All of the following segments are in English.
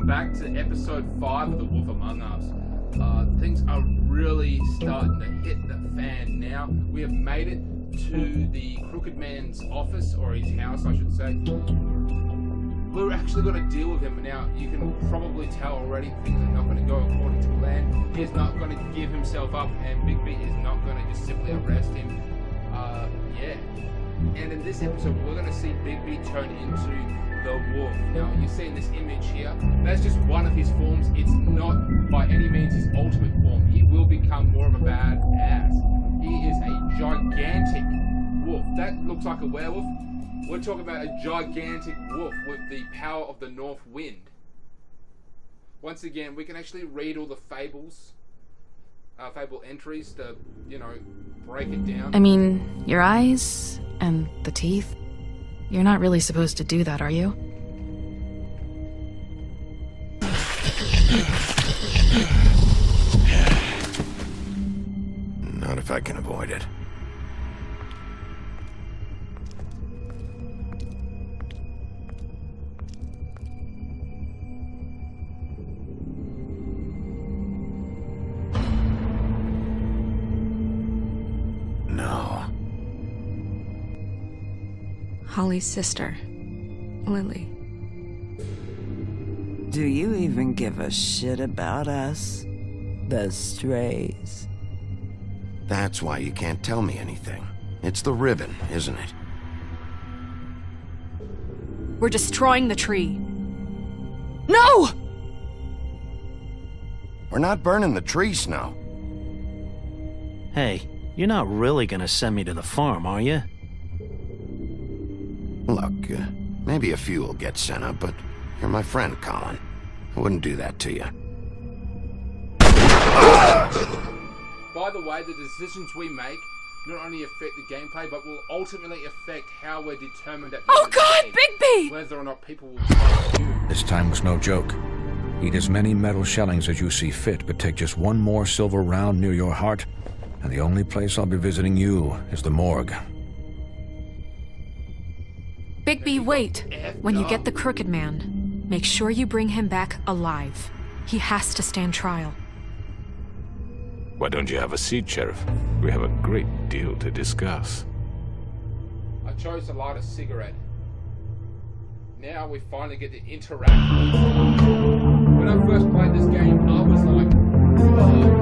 welcome back to episode 5 of The Wolf Among Us. Things are really starting to hit the fan now. We have made it to the Crooked Man's office, or his house I should say. We're actually going to deal with him now. You can probably tell already things are not going to go according to plan. He's not going to give himself up, and Bigby is not going to just simply arrest him. Yeah. And in this episode, we're going to see Bigby turn into the wolf. Now, you're seeing this image here. That's just one of his forms. It's not by any means his ultimate form. He will become more of a badass. He is a gigantic wolf. That looks like a werewolf. We're talking about a gigantic wolf with the power of the north wind. Once again, we can actually read all the fables, fable entries to, you know, break it down. I mean, your eyes and the teeth. You're not really supposed to do that, are you? Not if I can avoid it. No. Holly's sister, Lily. Do you even give a shit about us? The strays. That's why you can't tell me anything. It's the ribbon, isn't it? We're destroying the tree. No! We're not burning the tree, Snow. Hey, you're not really gonna send me to the farm, are you? Look, maybe a few will get sent up, but you're my friend, Colin. I wouldn't do that to you. By the way, the decisions we make not only affect the gameplay, but will ultimately affect how we're determined at the Oh end of the God, game, Bigby! whether or not people will trust you. This time was no joke. Eat as many metal shellings as you see fit, but take just one more silver round near your heart, and the only place I'll be visiting you is the morgue. Bigby, wait. When you get the Crooked Man, make sure you bring him back alive. He has to stand trial. Why don't you have a seat, Sheriff? We have a great deal to discuss. I chose to light a cigarette. Now we finally get to interact with them. When I first played this game, I was like, oh,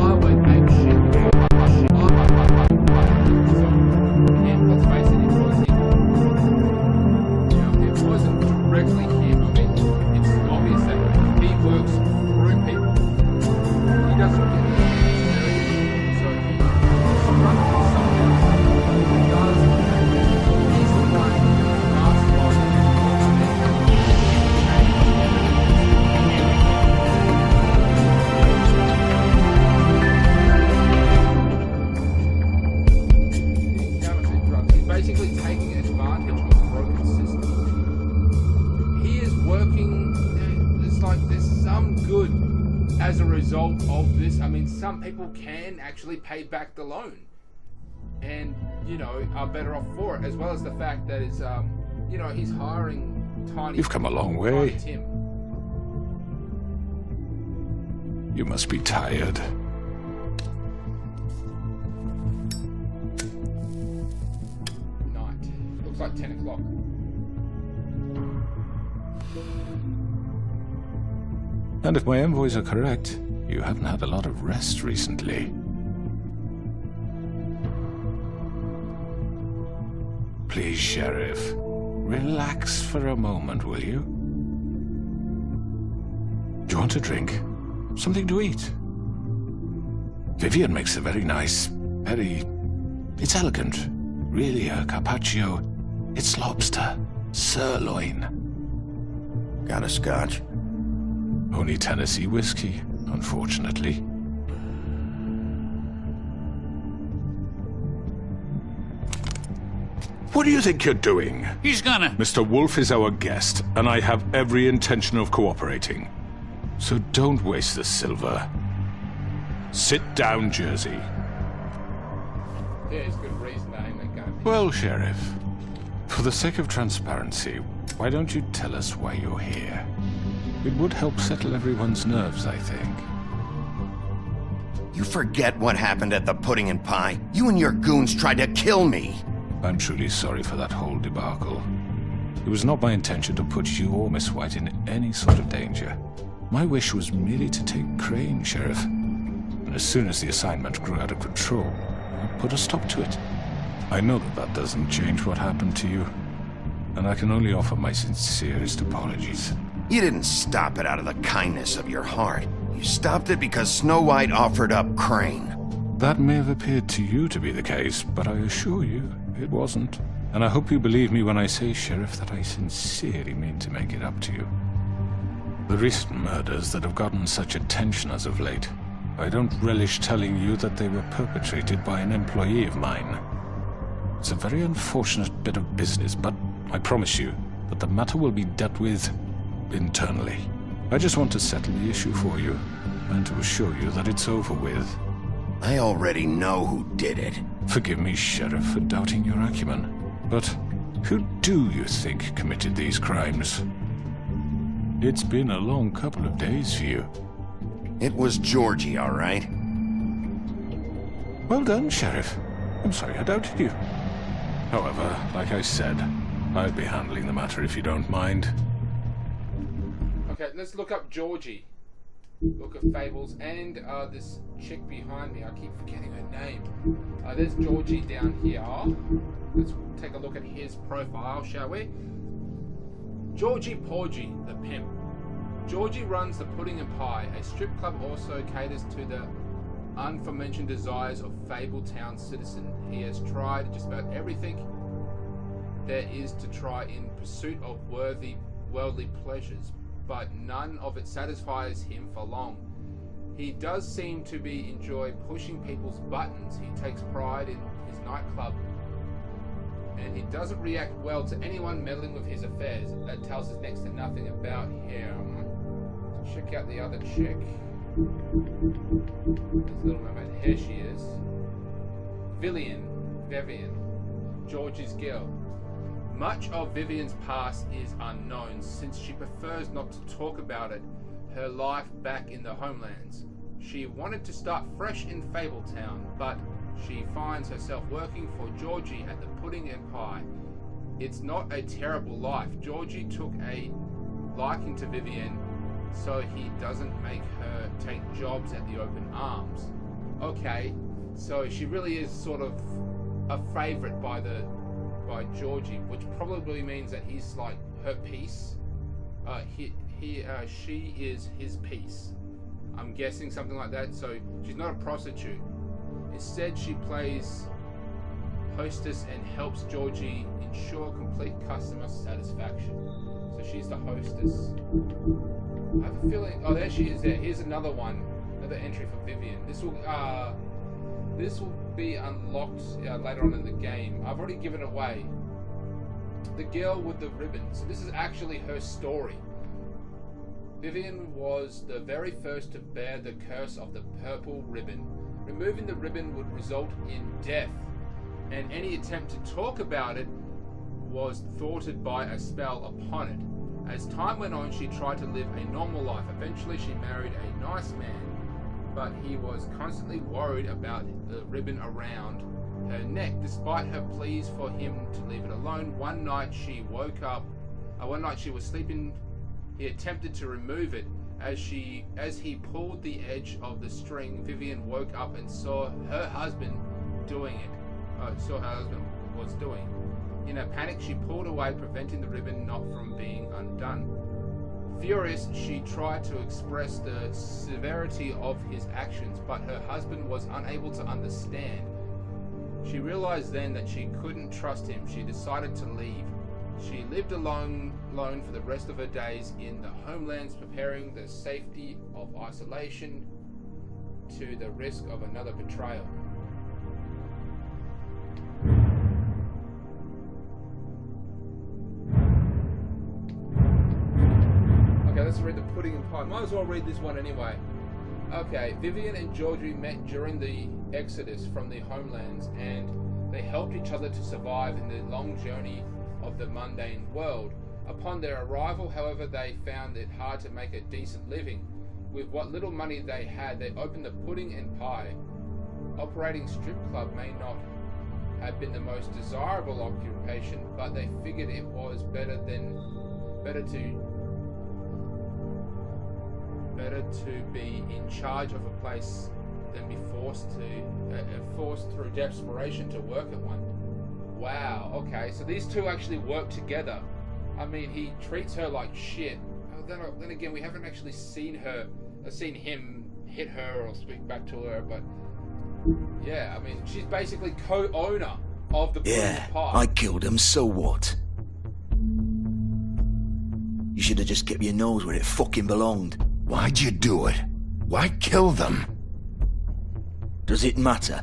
I went ape shit. And let's face it, it was him. Now, it wasn't directly him. I mean, it's obvious that he works through people. He doesn't get it. So he struck with someone who does. He's the one who masterminds counterfeit drugs. He's basically taking advantage of a broken system. He is working. It's like there's some good as a result of this. I mean, some people can actually pay back the loan and, you know, are better off for it, as well as the fact that it's, you know, he's hiring Tiny. You've come a long way. Tiny Tim. You must be tired. Night. Looks like 10 o'clock. And if my envoys are correct, you haven't had a lot of rest recently. Please, Sheriff, relax for a moment, will you? Do you want a drink? Something to eat? Vivian makes a very nice, it's elegant. Really a carpaccio. It's lobster, sirloin. Got a scotch? Only Tennessee whiskey, unfortunately. What do you think you're doing? He's gonna... Mr. Wolf is our guest, and I have every intention of cooperating. So don't waste the silver. Sit down, Jersey. Yeah, it's good reason to aim that gun. Well, Sheriff, for the sake of transparency, Why don't you tell us why you're here? It would help settle everyone's nerves, I think. You forget what happened at the Pudding and Pie? You and your goons tried to kill me! I'm truly sorry for that whole debacle. It was not my intention to put you or Miss White in any sort of danger. My wish was merely to take Crane, Sheriff. And as soon as the assignment grew out of control, I put a stop to it. I know that that doesn't change what happened to you, and I can only offer my sincerest apologies. You didn't stop it out of the kindness of your heart. You stopped it because Snow White offered up Crane. That may have appeared to you to be the case, but I assure you, it wasn't. And I hope you believe me when I say, Sheriff, that I sincerely mean to make it up to you. The recent murders that have gotten such attention as of late, I don't relish telling you that they were perpetrated by an employee of mine. It's a very unfortunate bit of business, but I promise you that the matter will be dealt with internally. I just want to settle the issue for you, and to assure you that it's over with. I already know who did it. Forgive me, Sheriff, for doubting your acumen, but who do you think committed these crimes? It's been a long couple of days for you. It was Georgie, all right? Well done, Sheriff. I'm sorry I doubted you. However, like I said, I'll be handling the matter if you don't mind. Okay, let's look up Georgie. Book of Fables, and this chick behind me. I keep forgetting her name. There's Georgie down here. Let's take a look at his profile, shall we? Georgie Porgy, the pimp. Georgie runs the Pudding and Pie. A strip club also caters to the aforementioned desires of Fabletown citizen. He has tried just about everything there is to try in pursuit of worldly pleasures, but none of it satisfies him for long. He does seem to enjoy pushing people's buttons. He takes pride in his nightclub, and he doesn't react well to anyone meddling with his affairs. That tells us next to nothing about him. Let's check out the other chick. There's a little moment. Here she is. Vivian, Georgie's girl. Much of Vivian's past is unknown, since she prefers not to talk about it, her life back in the homelands. She wanted to start fresh in Fabletown, but she finds herself working for Georgie at the Pudding and Pie. It's not a terrible life. Georgie took a liking to Vivian, so he doesn't make her take jobs at the Open Arms. Okay, so she really is sort of a favorite by Georgie, which probably means that he's like her piece. She is his piece. I'm guessing something like that. So she's not a prostitute. Instead, she plays hostess and helps Georgie ensure complete customer satisfaction. So she's the hostess. I have a feeling. Oh, there she is. There. Here's another one. Another entry for Vivian. This will be unlocked later on in the game. I've already given it away. The girl with the ribbon. So this is actually her story. Vivian was the very first to bear the curse of the purple ribbon. Removing the ribbon would result in death, and any attempt to talk about it was thwarted by a spell upon it. As time went on, she tried to live a normal life. Eventually, she married a nice man, but he was constantly worried about the ribbon around her neck. Despite her pleas for him to leave it alone, one night she was sleeping. He attempted to remove it. As he pulled the edge of the string, Vivian woke up and saw her husband doing it. Saw her husband was doing. In a panic, she pulled away, preventing the ribbon not from being undone. Furious, she tried to express the severity of his actions, but her husband was unable to understand. She realized then that she couldn't trust him. She decided to leave. She lived alone for the rest of her days in the homelands, preparing the safety of isolation to the risk of another betrayal. Okay, let's read the Pudding and Pie. Might as well read this one anyway. Okay, Vivian and Georgie met during the exodus from the homelands, and they helped each other to survive in the long journey of the mundane world. Upon their arrival, however, they found it hard to make a decent living. With what little money they had, they opened the Pudding and Pie. Operating strip club may not have been the most desirable occupation, but they figured it was better to be in charge of a place than be forced through desperation to work at one. Wow, okay, so these two actually work together. I mean, he treats her like shit. Then again, we haven't actually seen him hit her or speak back to her, but yeah, I mean, she's basically co-owner of the Pudding and Pie. I killed him, so what? You should have just kept your nose where it fucking belonged. Why'd you do it? Why kill them? Does it matter?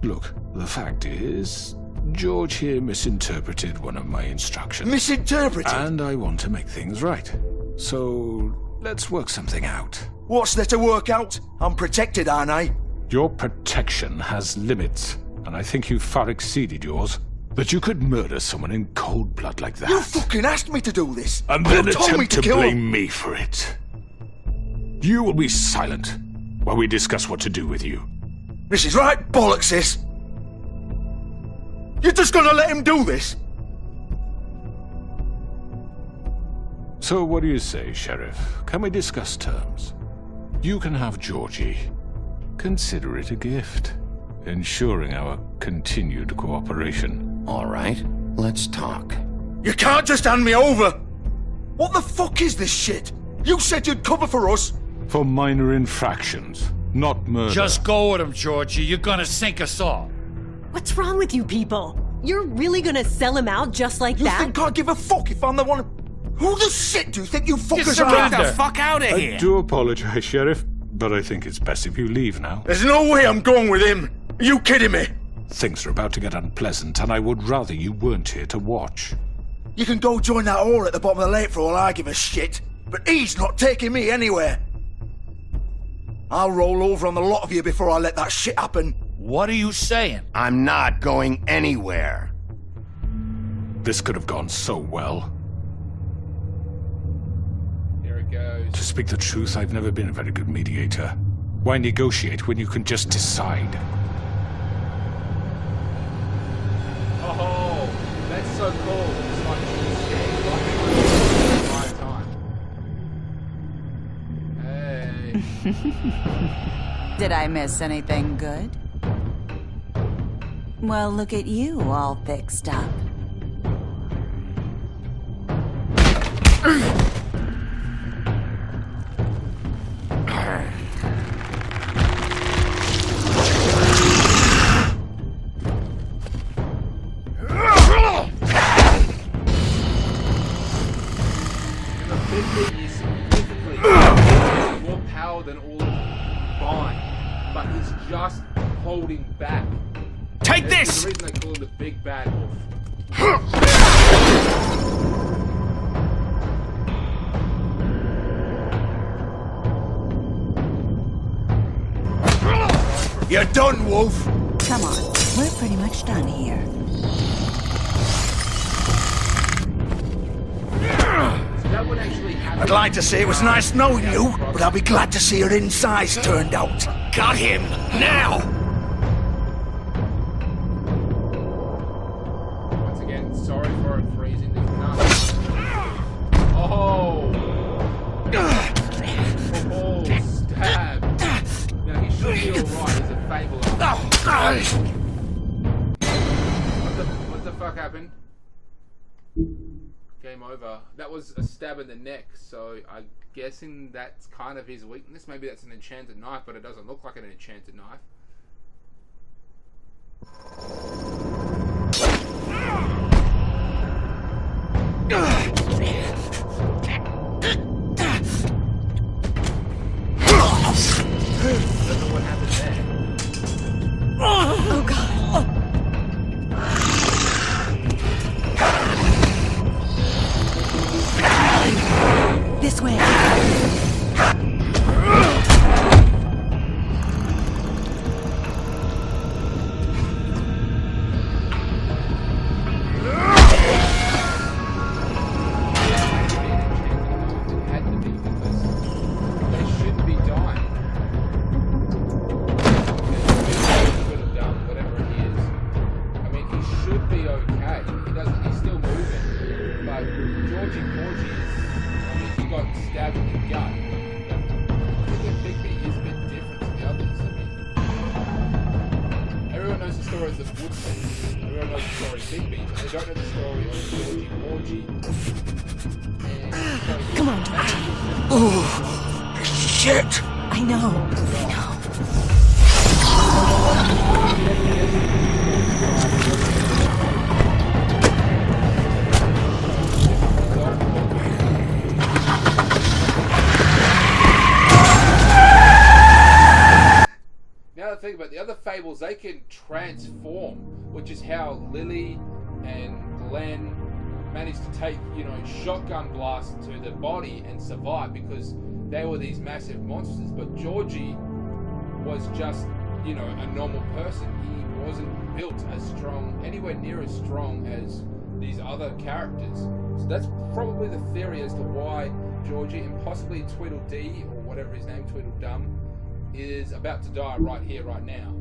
Look, the fact is, George here misinterpreted one of my instructions. Misinterpreted? And I want to make things right. So, let's work something out. What's there to work out? I'm protected, aren't I? Your protection has limits, and I think you've far exceeded yours. That you could murder someone in cold blood like that. You fucking asked me to do this! And then You told me attempt to kill blame me for it. You will be silent while we discuss what to do with you. This is right bollocks, sis! You're just gonna let him do this? So what do you say, Sheriff? Can we discuss terms? You can have Georgie. Consider it a gift, ensuring our continued cooperation. All right, let's talk. You can't just hand me over! What the fuck is this shit? You said you'd cover for us! For minor infractions, not murder. Just go with him, Georgie. You're gonna sink us all. What's wrong with you people? You're really gonna sell him out just like You that? think I give a fuck if I'm the one? Who the shit do you think you fuckers Get are? the fuck out of I here! do apologize, Sheriff, but I think it's best if you leave now. There's no way I'm going with him! Are you kidding me? Things are about to get unpleasant, and I would rather you weren't here to watch. You can go join that whore at the bottom of the lake for all I give a shit, but he's not taking me anywhere. I'll roll over on the lot of you before I let that shit happen. What are you saying? I'm not going anywhere. This could have gone so well. Here it goes. To speak the truth, I've never been a very good mediator. Why negotiate when you can just decide? Oh, that's so cool. It's like she's scared the entire time. Hey. Did I miss anything good? Well, look at you, all fixed up. More power than all combined, but he's just holding back. Take That's this! the reason they call him the Big Bad Wolf. You're done, Wolf! Come on, we're pretty much done here. So that would actually happen. I'd like to say it was nice knowing you, but I'll be glad to see your insides turned out. Got him! Now! Once again, sorry for it freezing these nuts. Oh! Oh, stab! Now he should be alright, he's a fable artist. What the fuck happened? Game over. That was a stab in the neck, so I'm guessing that's kind of his weakness. Maybe that's an enchanted knife, but it doesn't look like an enchanted knife. Don't know what happened there. Oh god. This way. big beats, and they don't know the story of Georgie Porgy. Come on, Georgie. Oh, shit! I know. Now the thing about the other fables, they can transform, which is how Lily and Glenn managed to take, shotgun blasts to the body and survive because they were these massive monsters. But Georgie was just, a normal person. He wasn't built as strong, anywhere near as strong as these other characters. So that's probably the theory as to why Georgie and possibly Tweedledee, or whatever his name, Tweedledum, is about to die right here, right now.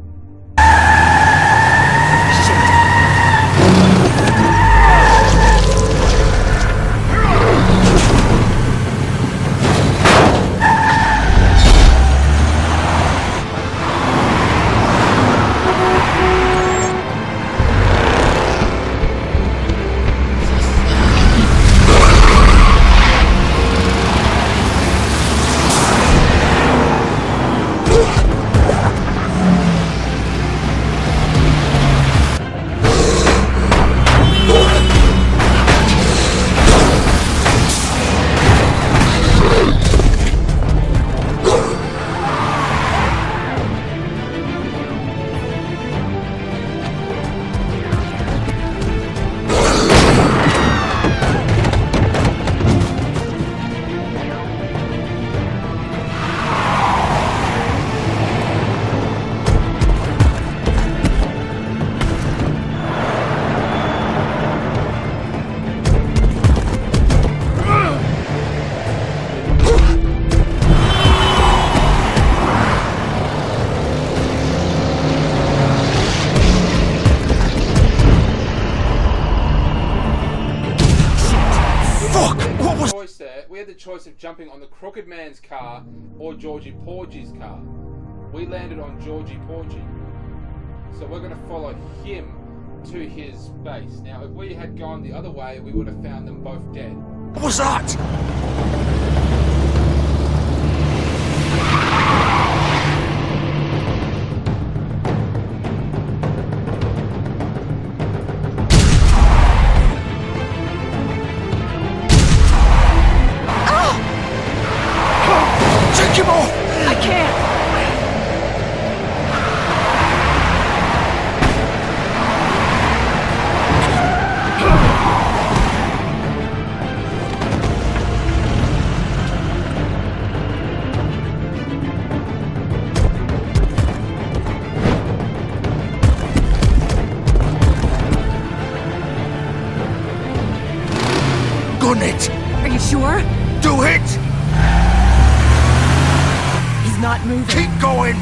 We had the choice of jumping on the Crooked Man's car or Georgie Porgy's car. We landed on Georgie Porgy. So we're going to follow him to his base. Now, if we had gone the other way, we would have found them both dead. What was that? Are you sure? Do it! He's not moving. Keep going!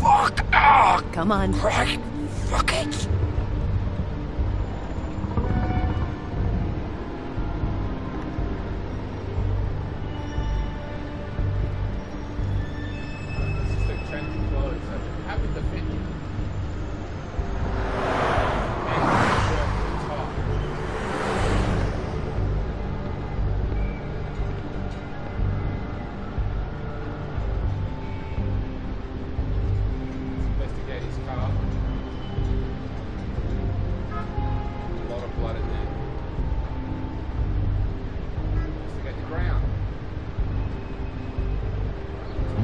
Fuck! Come on. Right. Fuck it!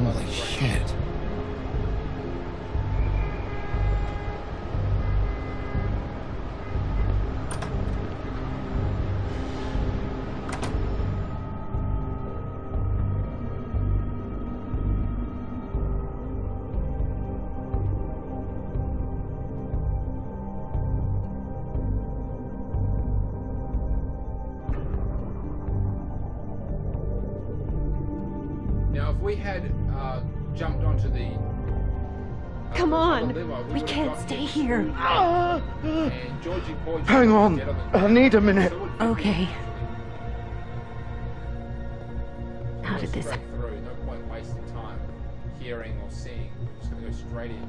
Holy shit. Now, if we had jumped onto the Come on. The limo. We would've can't got stay him. here. And Georgie Porgy Hang on. would get I need a minute. So would Vivian, Okay. actually. How did this... Straight through. No point wasting time hearing or seeing. We're just gonna go straight in.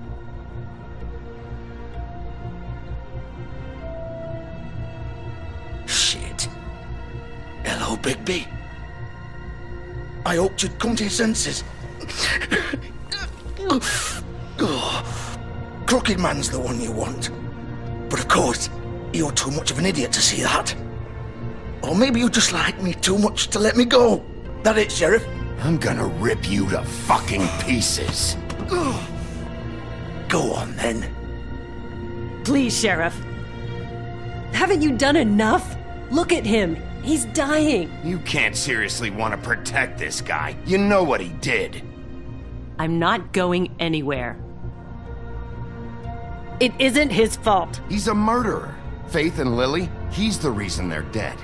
Shit. Hello, Bigby. I hoped you'd come to your senses. Crooked Man's the one you want. But of course, you're too much of an idiot to see that. Or maybe you just like me too much to let me go. That it, Sheriff? I'm gonna rip you to fucking pieces. Go on, then. Please, Sheriff. Haven't you done enough? Look at him. He's dying. You can't seriously want to protect this guy. You know what he did. I'm not going anywhere. It isn't his fault. He's a murderer. Faith and Lily, he's the reason they're dead.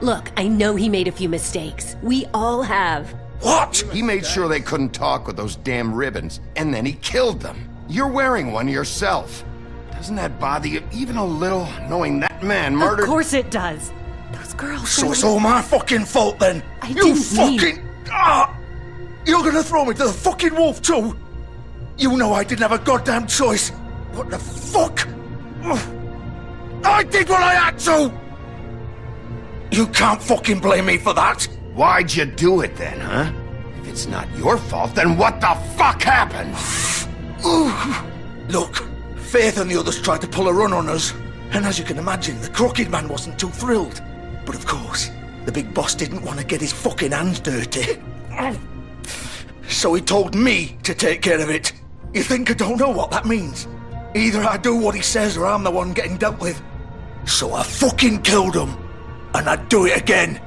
Look, I know he made a few mistakes. We all have. What? He made sure they couldn't talk with those damn ribbons, and then he killed them. You're wearing one yourself. Doesn't that bother you even a little, knowing that man murdered... Of course it does. Those girls... So it's all my fucking fault, then? I you didn't fucking... You're gonna throw me to the fucking wolf, too? You know I didn't have a goddamn choice. What the fuck? I did what I had to! You can't fucking blame me for that. Why'd you do it then, huh? If it's not your fault, then what the fuck happened? Look, Faith and the others tried to pull a run on us. And as you can imagine, the Crooked Man wasn't too thrilled. But of course, the big boss didn't want to get his fucking hands dirty. So he told me to take care of it. You think I don't know what that means? Either I do what he says or I'm the one getting dealt with. So I fucking killed him. And I'd do it again.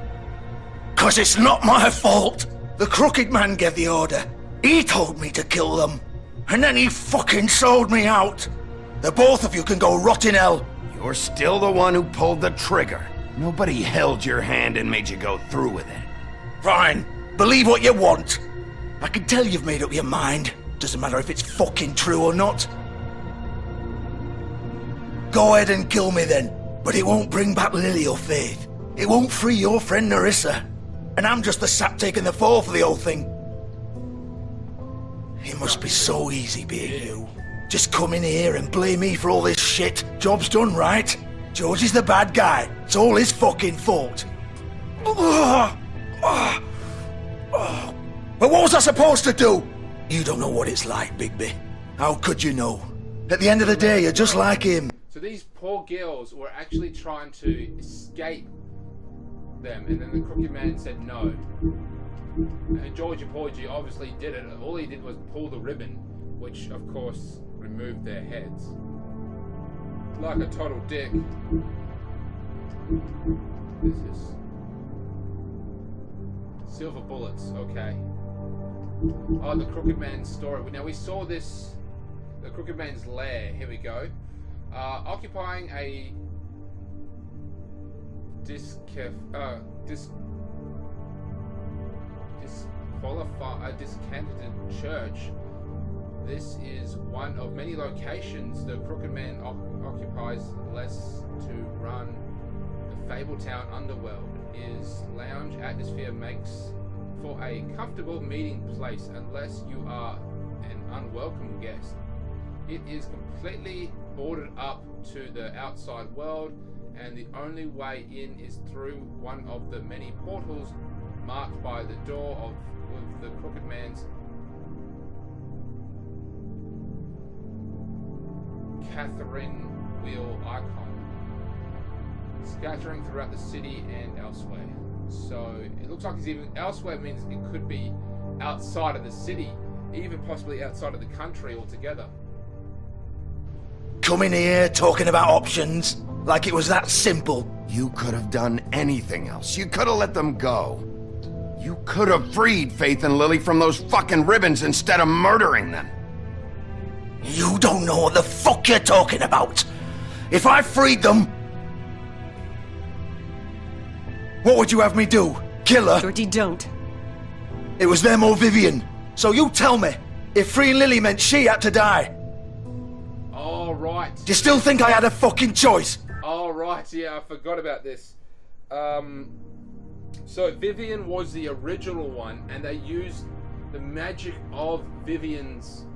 'Cause it's not my fault. The Crooked Man gave the order. He told me to kill them. And then he fucking sold me out. The both of you can go rot in hell. You're still the one who pulled the trigger. Nobody held your hand and made you go through with it. Fine. Believe what you want. I can tell you've made up your mind. Doesn't matter if it's fucking true or not. Go ahead and kill me then. But it won't bring back Lily or Faith. It won't free your friend Nerissa. And I'm just the sap taking the fall for the whole thing. It must be so easy being you. Just come in here and blame me for all this shit. Job's done, right? George is the bad guy. It's all his fucking fault. But what was I supposed to do? You don't know what it's like, Bigby. How could you know? At the end of the day, you're just like him. So these poor girls were actually trying to escape them, and then the Crooked Man said no. And Georgie Porgy obviously did it. All he did was pull the ribbon, which of course removed their heads. Like a total dick. This is silver bullets, okay. Oh, the Crooked Man's story. Now we saw this, the Crooked Man's lair. Here we go. Occupying a discanted church. This is one of many locations the Crooked Man occupies, less to run the Fabletown underworld. His lounge atmosphere makes for a comfortable meeting place unless you are an unwelcome guest. It is completely boarded up to the outside world, and the only way in is through one of the many portals marked by the door of the Crooked Man's Catherine wheel icon, scattering throughout the city and elsewhere. So it looks like it's even elsewhere, means it could be outside of the city, even possibly outside of the country altogether. Coming here talking about options like it was that simple. You could have done anything else. You could have let them go. You could have freed Faith and Lily from those fucking ribbons instead of murdering them. You don't know what the fuck you're talking about. If I freed them, what would you have me do? Kill her? Georgie, don't. It was them or Vivian. So you tell me, if freeing Lily meant she had to die, right. Do you still think I had a fucking choice? Oh, right, yeah, I forgot about this. So Vivian was the original one, and they used the magic of Vivian's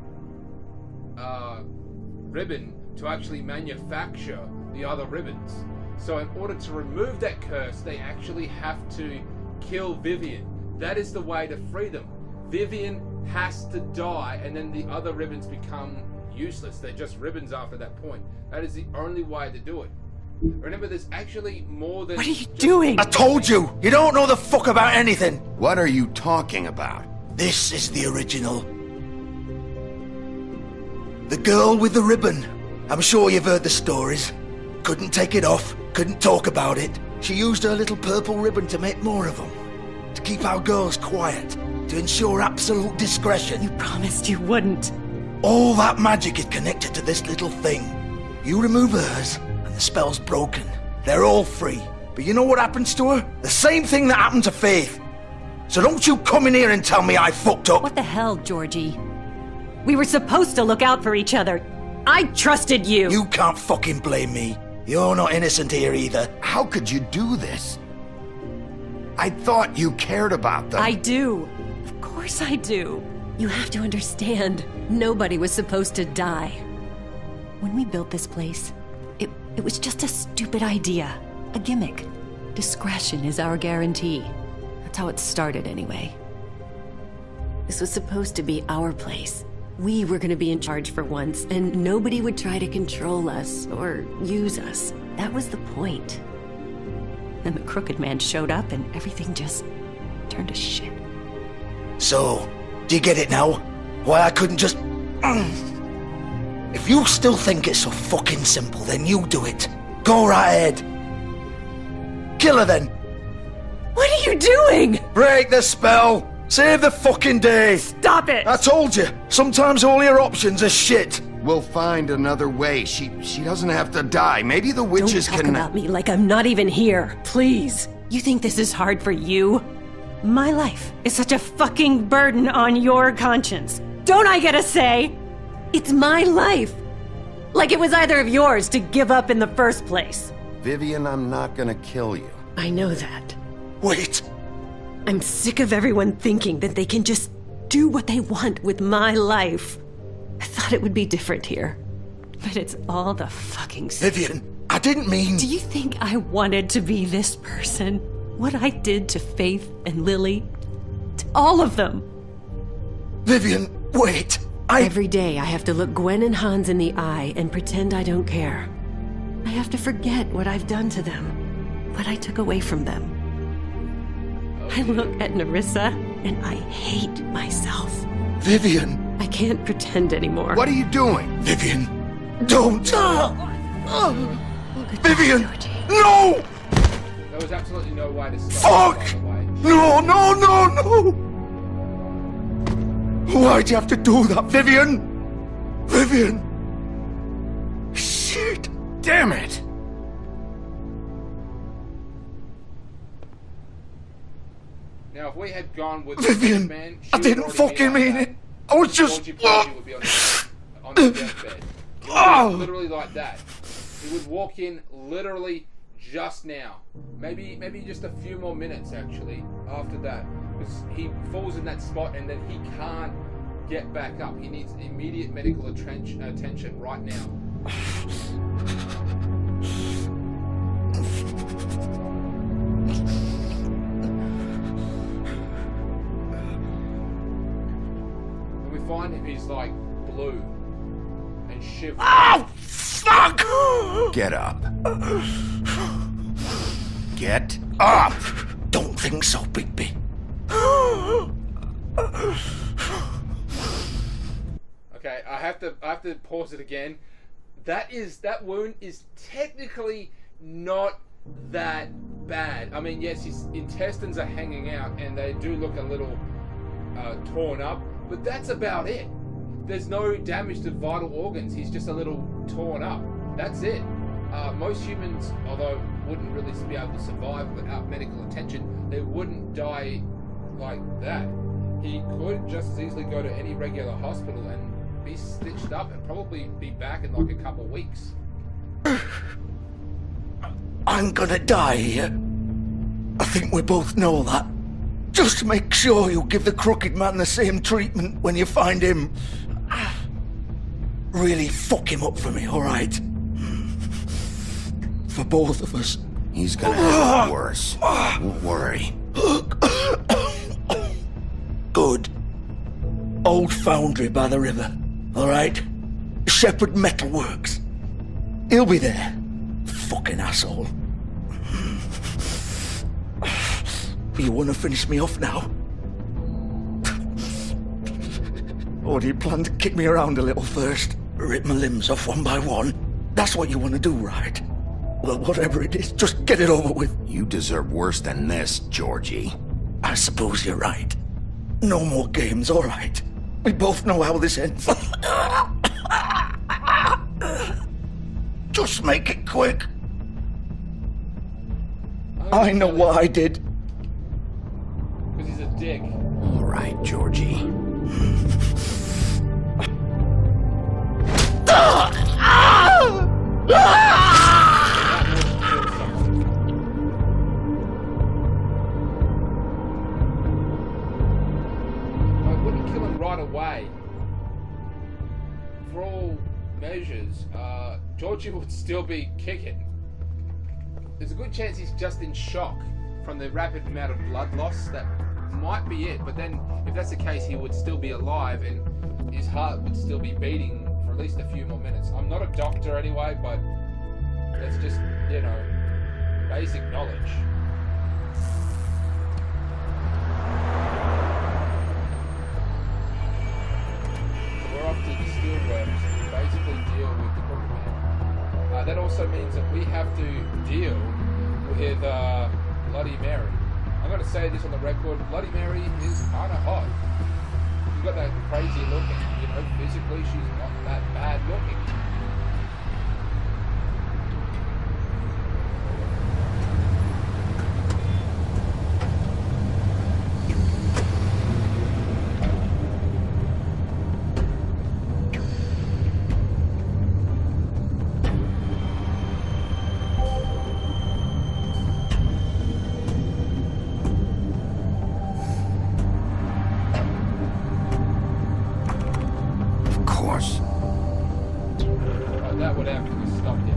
ribbon to actually manufacture the other ribbons. So in order to remove that curse, they actually have to kill Vivian. That is the way to free them. Vivian has to die, and then the other ribbons become useless. They're just ribbons after that point. That is the only way to do it. Remember, there's actually more than... What are you doing? I told you! You don't know the fuck about anything! What are you talking about? This is the original. The girl with the ribbon. I'm sure you've heard the stories. Couldn't take it off, couldn't talk about it. She used her little purple ribbon to make more of them. To keep our girls quiet. To ensure absolute discretion. You promised you wouldn't. All that magic is connected to this little thing. You remove hers, and the spell's broken. They're all free. But you know what happens to her? The same thing that happened to Faith. So don't you come in here and tell me I fucked up. What the hell, Georgie? We were supposed to look out for each other. I trusted you. You can't fucking blame me. You're not innocent here either. How could you do this? I thought you cared about them. I do. Of course I do. You have to understand, nobody was supposed to die. When we built this place, it was just a stupid idea. A gimmick. Discretion is our guarantee. That's how it started anyway. This was supposed to be our place. We were gonna be in charge for once, and nobody would try to control us or use us. That was the point. Then the Crooked Man showed up and everything just turned to shit. So, do you get it now? Why I couldn't just... If you still think it's so fucking simple, then you do it. Go right ahead. Kill her then. What are you doing? Break the spell. Save the fucking day. Stop it. I told you. Sometimes all your options are shit. We'll find another way. She doesn't have to die. Maybe the witches Don't talk can... about me like I'm not even here. Please. You think this is hard for you? My life is such a fucking burden on your conscience. Don't I get a say? It's my life. Like it was either of yours to give up in the first place. Vivian, I'm not gonna kill you. I know that. Wait. I'm sick of everyone thinking that they can just do what they want with my life. I thought it would be different here. But it's all the fucking same. Vivian, I didn't mean... Do you think I wanted to be this person? What I did to Faith and Lily? To all of them? Vivian, wait. Every day I have to look Gwen and Hans in the eye and pretend I don't care. I have to forget what I've done to them. What I took away from them. I look at Nerissa and I hate myself. Vivian. I can't pretend anymore. What are you doing? Vivian, don't. Vivian, no! There was absolutely no way to stop Fuck! it, by the way. No, no, no, no! Why'd you have to do that, Vivian? Vivian! Shit! Damn it! Now, if we had gone with Vivian, Man, she I would didn't already fucking be like mean that. it. I was just... Georgie Porgy would be on the deathbed. Literally like that. He would walk in literally just now. Maybe just a few more minutes, actually, after that. Because he falls in that spot and then he can't get back up. He needs immediate medical attention right now. And we find him, he's like blue and shivering. Oh, fuck! Get up. Get up! Don't think so, Bigby. Okay, I have to pause it again. That wound is technically not that bad. I mean, yes, his intestines are hanging out and they do look a little torn up, but that's about it. There's no damage to vital organs. He's just a little torn up. That's it. Most humans, although wouldn't really be able to survive without medical attention, they wouldn't die like that. He could just as easily go to any regular hospital and be stitched up and probably be back in like a couple weeks. I'm gonna die here. I think we both know that. Just make sure you give the Crooked Man the same treatment when you find him. Really fuck him up for me, alright? For both of us. He's gonna have it worse. Don't worry. Good. Old foundry by the river, alright? Shepherd Metal Works. He'll be there. Fucking asshole. You wanna finish me off now? Or do you plan to kick me around a little first? Rip my limbs off one by one? That's what you wanna do, right? Well, whatever it is, just get it over with. You deserve worse than this, Georgie. I suppose you're right. No more games, alright. We both know how this ends. Just make it quick. I know what I did. Because he's a dick. All right, Georgie. I wouldn't kill him right away. For all measures, Georgie would still be kicking. There's a good chance he's just in shock from the rapid amount of blood loss. That might be it, but then if that's the case, he would still be alive and his heart would still be beating for at least a few more minutes. I'm not a doctor anyway, but that's just, you know, basic knowledge. So we're off to the steelworks to basically deal with the Crooked Man. That also means that we have to deal with Bloody Mary. I'm going to say this on the record, Bloody Mary is kind of hot. She's got that crazy look and, you know, physically she's not that bad looking. That would have to be stopped in.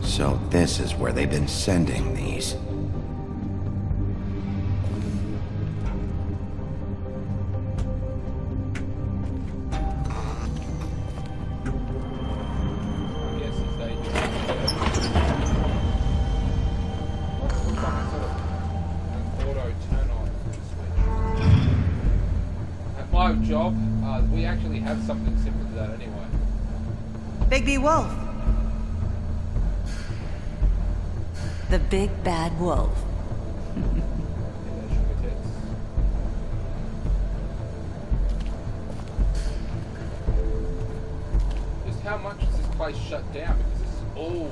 So this is where they've been sending these. My job, we actually have something similar to that anyway. Bigby Wolf. The big bad wolf. Just how much is this place shut down? Because this is all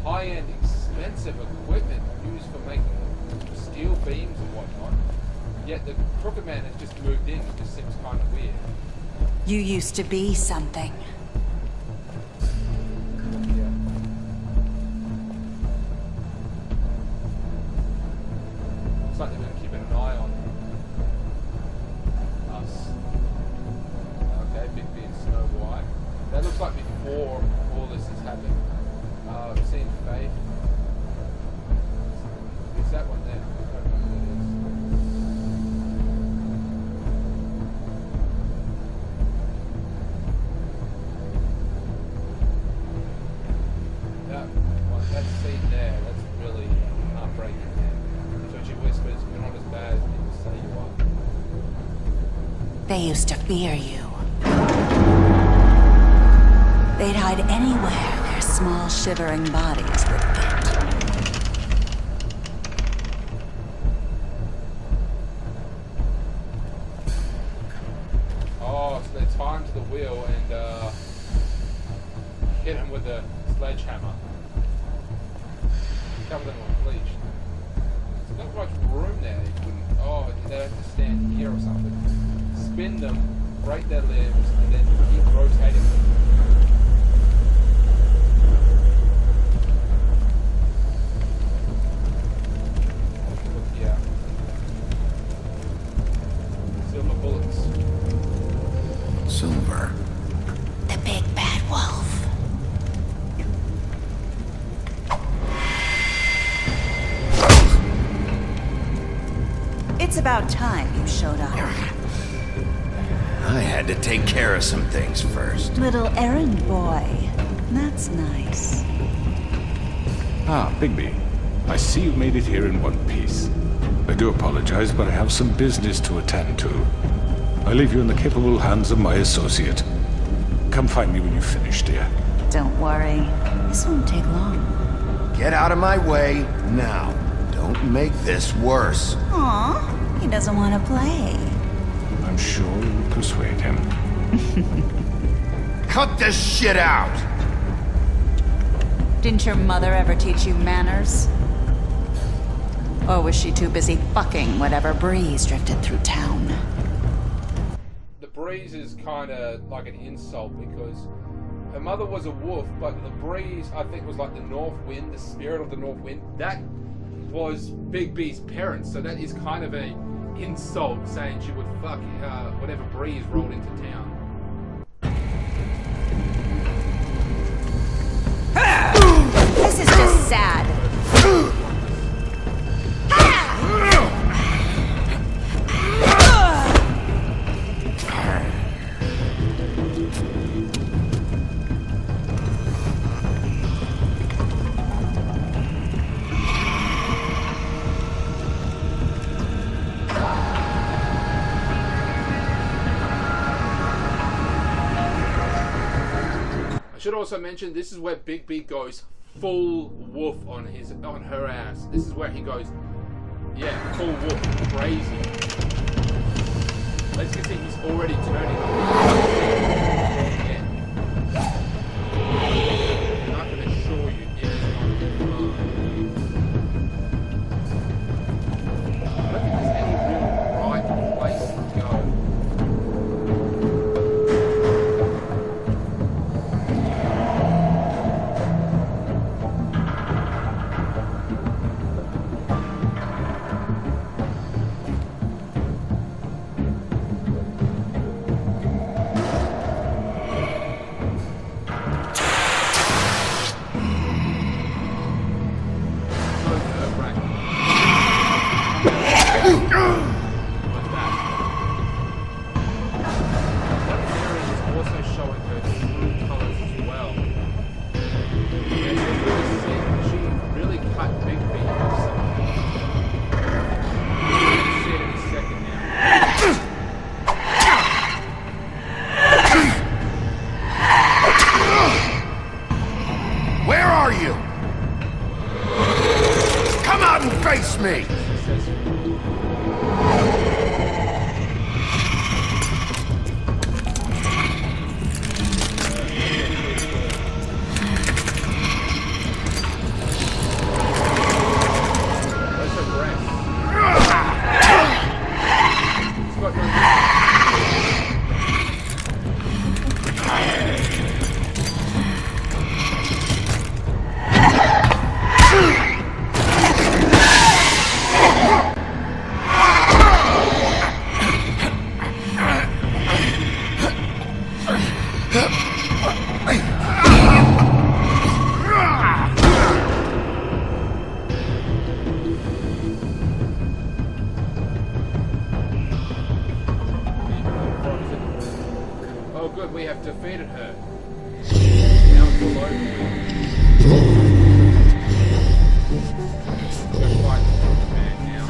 high-end, expensive equipment used for making steel beams and whatnot. Yet the Crooked Man has just moved in. It just seems kind of weird. You used to be something. Looks like they're going to keep an eye on us. Okay, Bigby and Snow White. That looks like before all this has happened. We've seen Faith. Who's that one there? I don't know who it is. They used to fear you. They'd hide anywhere their small, shivering bodies would fit. Oh, so they tie him to the wheel and hit him with a sledgehammer. Cover them with bleach. There's not much room there. They couldn't. Oh, they have to stand here or something. Spin them, break their limbs, and then keep rotating them. Look here. Silver bullets. Silver. The big bad wolf. It's about time you showed up. I had to take care of some things first. Little errand boy. That's nice. Ah, Bigby. I see you made it here in one piece. I do apologize, but I have some business to attend to. I leave you in the capable hands of my associate. Come find me when you've finished, dear. Don't worry. This won't take long. Get out of my way now. Don't make this worse. Aw, he doesn't want to play. I'm sure you'll persuade him. Cut this shit out! Didn't your mother ever teach you manners? Or was she too busy fucking whatever breeze drifted through town? The breeze is kind of like an insult because her mother was a wolf, but the breeze, I think, was like the north wind, the spirit of the north wind. That was Bigby's parents, so that is kind of a insult saying she would fuck whatever breeze rolled into town. This is just sad. I should also mention this is where Bigby goes full wolf on her ass. This is where he goes, yeah, full wolf, crazy. As you can see, he's already turning. And I can assure you, it is not fun. I don't think there's any real right place to go. Where are you? Come out and face me! Oh good, we have defeated her. Now it's all over. We're gonna fight the Crooked Man now.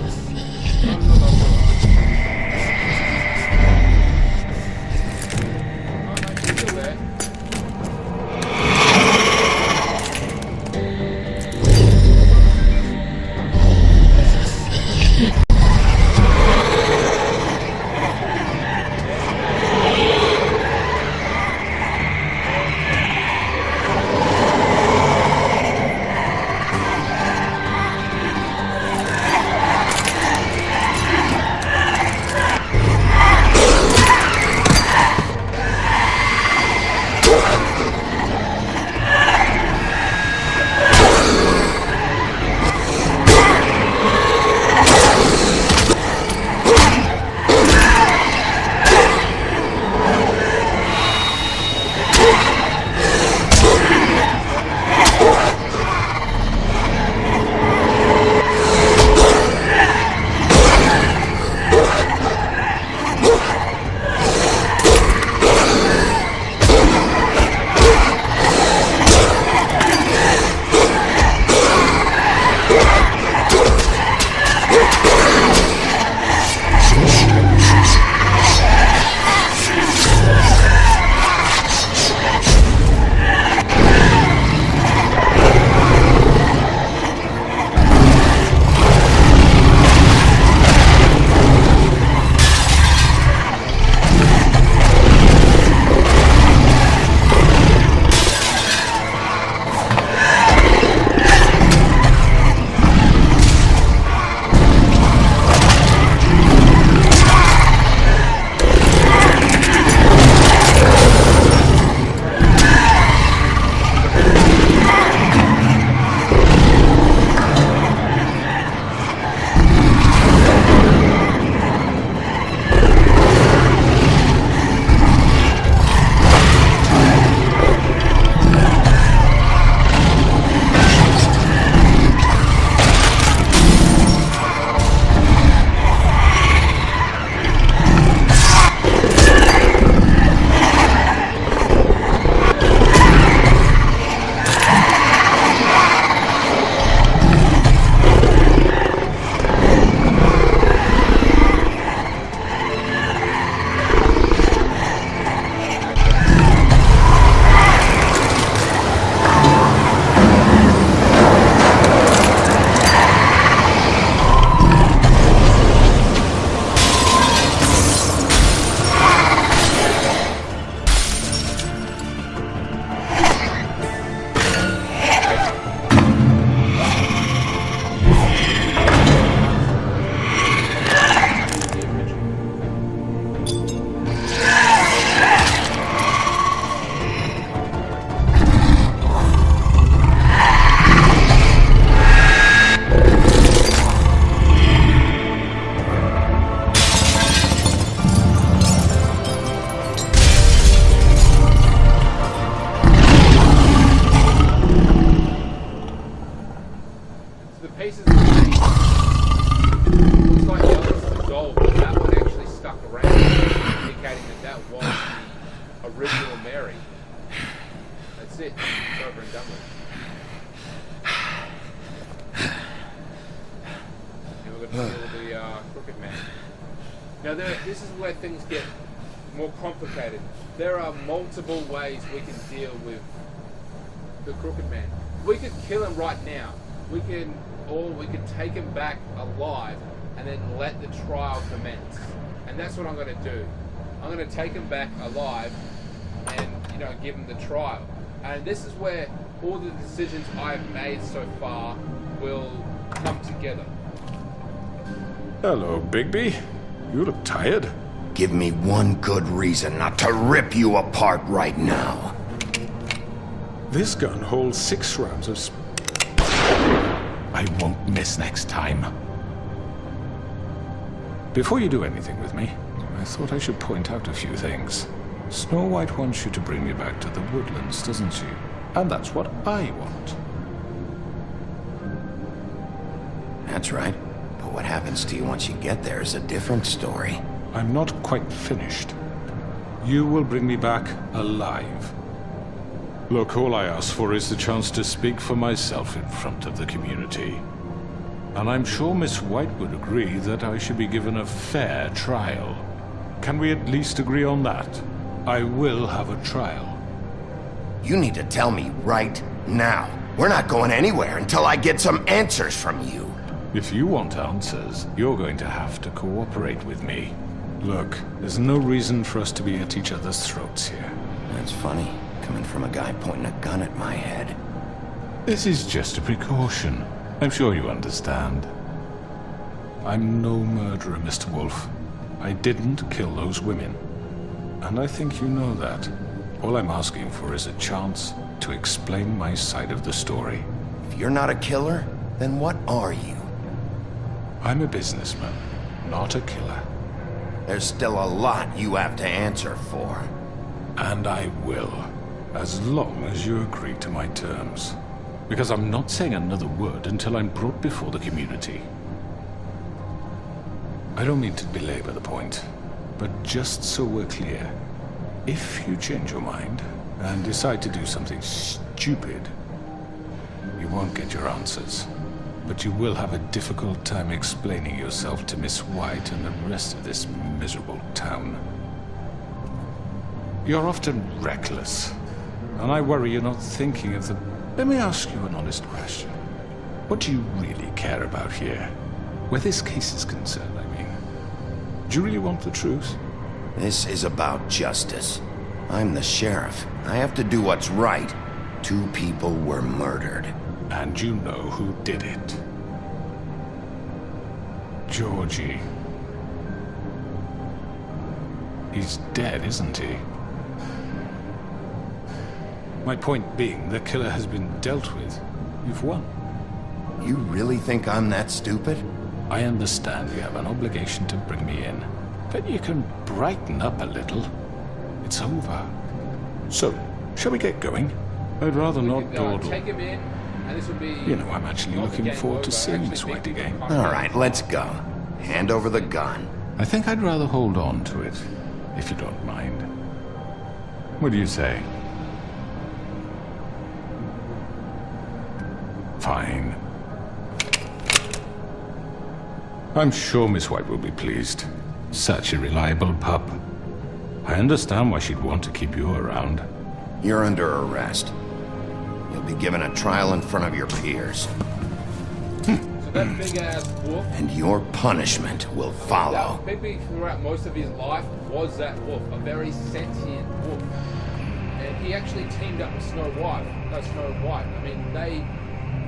that's it. It's over and done with. And we're going to kill the Crooked Man. Now, this is where things get more complicated. There are multiple ways we can deal with the Crooked Man. We could kill him right now. We can take him back alive and then let the trial commence. And that's what I'm going to do. I'm going to take him back alive and, you know, give him the trial. And this is where all the decisions I've made so far will come together. Hello, Bigby. You look tired. Give me one good reason not to rip you apart right now. This gun holds 6 rounds of I won't miss next time. Before you do anything with me, I thought I should point out a few things. Snow White wants you to bring me back to the woodlands, doesn't she? And that's what I want. That's right. But what happens to you once you get there is a different story. I'm not quite finished. You will bring me back alive. Look, all I ask for is the chance to speak for myself in front of the community. And I'm sure Miss White would agree that I should be given a fair trial. Can we at least agree on that? I will have a trial. You need to tell me right now. We're not going anywhere until I get some answers from you. If you want answers, you're going to have to cooperate with me. Look, there's no reason for us to be at each other's throats here. That's funny, coming from a guy pointing a gun at my head. This is just a precaution. I'm sure you understand. I'm no murderer, Mr. Wolf. I didn't kill those women. And I think you know that. All I'm asking for is a chance to explain my side of the story. If you're not a killer, then what are you? I'm a businessman, not a killer. There's still a lot you have to answer for. And I will, as long as you agree to my terms. Because I'm not saying another word until I'm brought before the community. I don't mean to belabor the point, but just so we're clear, if you change your mind and decide to do something stupid, you won't get your answers. But you will have a difficult time explaining yourself to Miss White and the rest of this miserable town. You're often reckless, and I worry you're not thinking of the... Let me ask you an honest question. What do you really care about here? Where this case is concerned, I mean. Do you really want the truth? This is about justice. I'm the sheriff. I have to do what's right. 2 people were murdered. And you know who did it. Georgie. He's dead, isn't he? My point being, the killer has been dealt with. You've won. You really think I'm that stupid? I understand you have an obligation to bring me in, but you can brighten up a little. It's over. So, shall we get going? I'd rather not dawdle. Take him in, and this will be... You know, I'm actually looking forward to seeing Miss White again. All right, let's go. Hand over the gun. I think I'd rather hold on to it, if you don't mind. What do you say? Fine. I'm sure Miss White will be pleased. Such a reliable pup. I understand why she'd want to keep you around. You're under arrest. You'll be given a trial in front of your peers. So that big-ass wolf... And your punishment will follow. Bigby, throughout most of his life, was that wolf. A very sentient wolf. And he actually teamed up with Snow White. I mean, they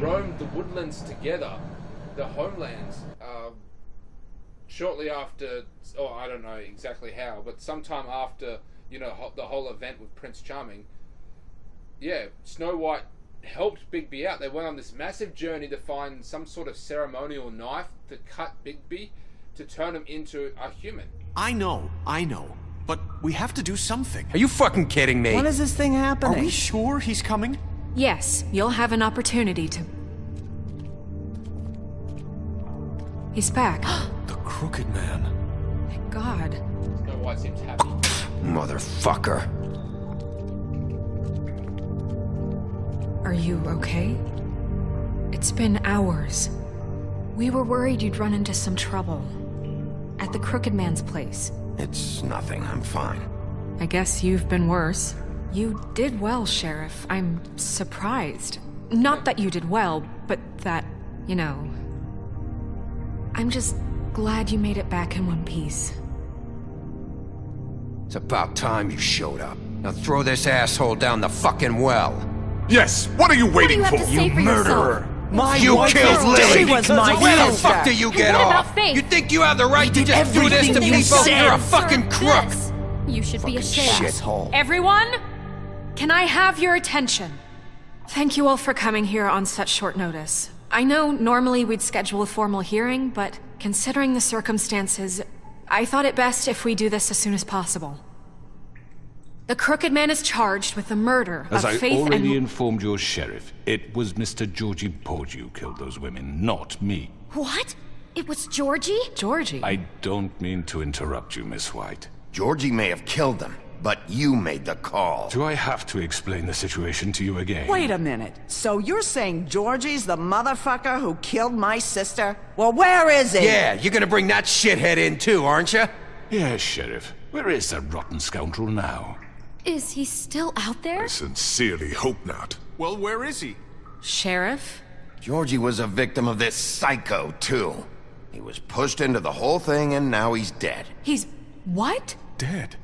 roamed the woodlands together, the homelands, shortly after, or I don't know exactly how, but sometime after, you know, the whole event with Prince Charming. Yeah, Snow White helped Bigby out. They went on this massive journey to find some sort of ceremonial knife to cut Bigby, to turn him into a human. I know, but we have to do something. Are you fucking kidding me? When is this thing happening? Are we sure he's coming? Yes, you'll have an opportunity to... He's back. The Crooked Man. Thank God. Snow White seems happy. Motherfucker. you okay? It's been hours. We were worried you'd run into some trouble. At the Crooked Man's place. It's nothing. I'm fine. I guess you've been worse. You did well, Sheriff. I'm surprised. Not that you did well, but that, you know... I'm just glad you made it back in one piece. It's about time you showed up. Now throw this asshole down the fucking well. Yes, what are you waiting for? You Murderer! You killed Lily! She was my Where the sister. fuck do you get What off? about Faith? You think you have the right to just do this to everything you people? said. You're a fucking crook! This. You should be Fucking ashamed. shithole. Everyone, can I have your attention? Thank you all for coming here on such short notice. I know normally we'd schedule a formal hearing, but considering the circumstances, I thought it best if we do this as soon as possible. The Crooked Man is charged with the murder As of I Faith already and... informed your sheriff, it was Mr. Georgie Porgy who killed those women, not me. What? It was Georgie? Georgie? I don't mean to interrupt you, Miss White. Georgie may have killed them, but you made the call. Do I have to explain the situation to you again? Wait a minute. So you're saying Georgie's the motherfucker who killed my sister? Well, where is he? Yeah, you're gonna bring that shithead in too, aren't you? Yes, Sheriff. Where is that rotten scoundrel now? Is he still out there? Sincerely hope not. Well, where is he? Sheriff? Georgie was a victim of this psycho, too. He was pushed into the whole thing, and now he's dead. He's... what? Dead.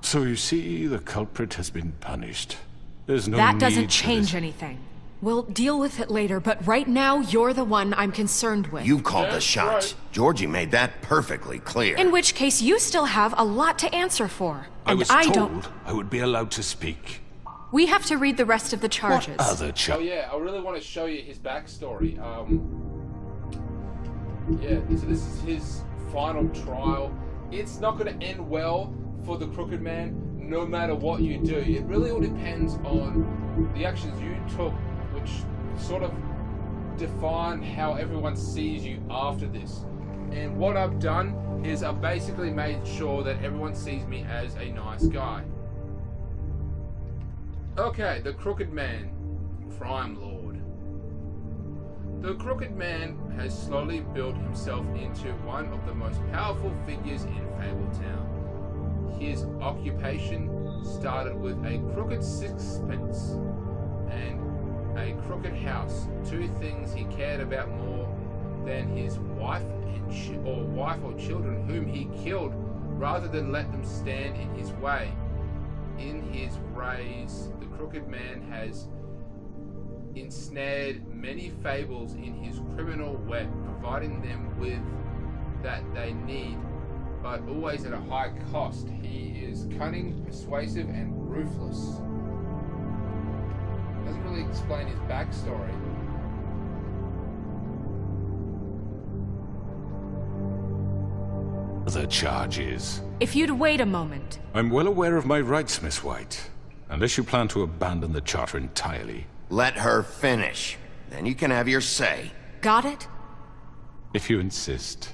So you see, the culprit has been punished. There's no That need doesn't for change this. anything. We'll deal with it later, but right now, you're the one I'm concerned with. You called the That's shots. right. Georgie made that perfectly clear. In which case, you still have a lot to answer for. I And was I told don't... I would be allowed to speak. We have to read the rest of the charges. What other Oh yeah, I really want to show you his backstory. Yeah, so this is his final trial. It's not going to end well for the Crooked Man, no matter what you do. It really all depends on the actions you took, which sort of define how everyone sees you after this. And what I've done is I've basically made sure that everyone sees me as a nice guy. Okay, the Crooked Man, Crime Lord. The Crooked Man has slowly built himself into one of the most powerful figures in Fabletown. His occupation started with a crooked sixpence and a crooked house, two things he cared about more than his wife or children, whom he killed rather than let them stand in his way. In his rage, the Crooked Man has ensnared many fables in his criminal web, providing them with that they need, but always at a high cost. He is cunning, persuasive, and ruthless. Doesn't really explain his backstory. The charges. If you'd wait a moment. I'm well aware of my rights, Miss White. Unless you plan to abandon the charter entirely. Let her finish. Then you can have your say. Got it? If you insist.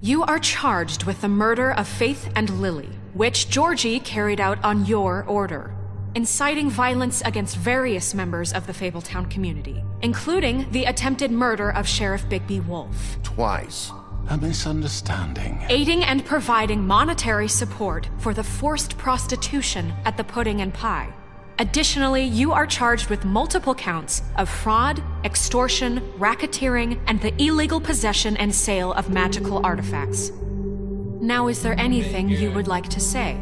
You are charged with the murder of Faith and Lily, which Georgie carried out on your order, inciting violence against various members of the Fabletown community, including the attempted murder of Sheriff Bigby Wolf. Twice. A misunderstanding. Aiding and providing monetary support for the forced prostitution at the Pudding and Pie. Additionally, you are charged with multiple counts of fraud, extortion, racketeering, and the illegal possession and sale of magical artifacts. Now, is there anything you would like to say?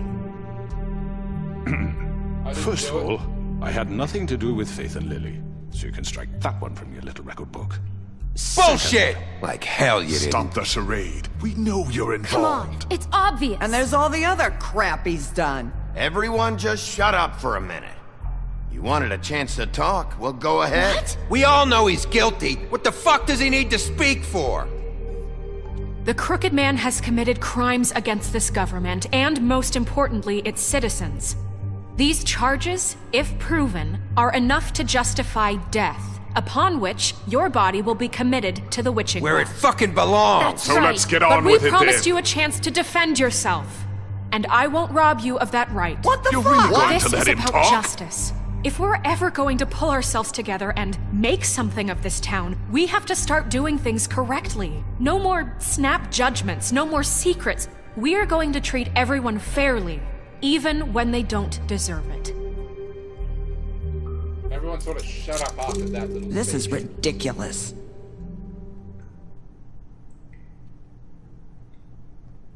First of all, I had nothing to do with Faith and Lily, so you can strike that one from your little record book. Bullshit! Like hell you didn't. Stop the charade. We know you're Come on, it's obvious. And there's all the other crap he's done. Everyone just shut up for a minute. You wanted a chance to talk? Well, go ahead. What? We all know he's guilty. What the fuck does he need to speak for? The Crooked Man has committed crimes against this government and, most importantly, its citizens. These charges, if proven, are enough to justify death, upon which your body will be committed to the witching Where well. it fucking belongs. That's right. Let's get But on we with it promised then. you a chance to defend yourself, and I won't rob you of that right. What the You're fuck? really going This to let is him about talk? justice. If we're ever going to pull ourselves together and make something of this town, we have to start doing things correctly. No more snap judgments, no more secrets. We are going to treat everyone fairly, even when they don't deserve it. Everyone sort of shut up after that little This speech. is ridiculous.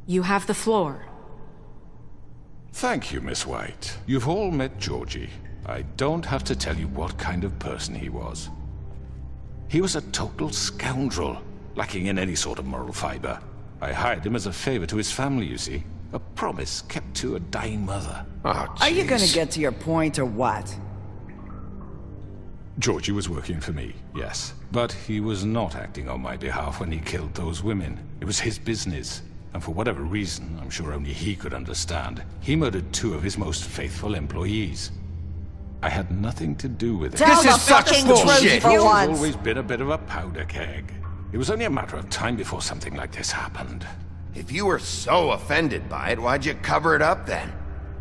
You have the floor. Thank you, Miss White. You've all met Georgie. I don't have to tell you what kind of person he was. He was a total scoundrel, lacking in any sort of moral fiber. I hired him as a favor to his family, you see. A promise kept to a dying mother. Oh, Are you gonna jeez. get to your point or what? Georgie was working for me, yes. But he was not acting on my behalf when he killed those women. It was his business. And for whatever reason, I'm sure only he could understand, he murdered 2 of his most faithful employees. I had nothing to do with it. Tell This the is such fucking bullshit. truth for He's once. always been a bit of a powder keg. It was only a matter of time before something like this happened. If you were so offended by it, why'd you cover it up then?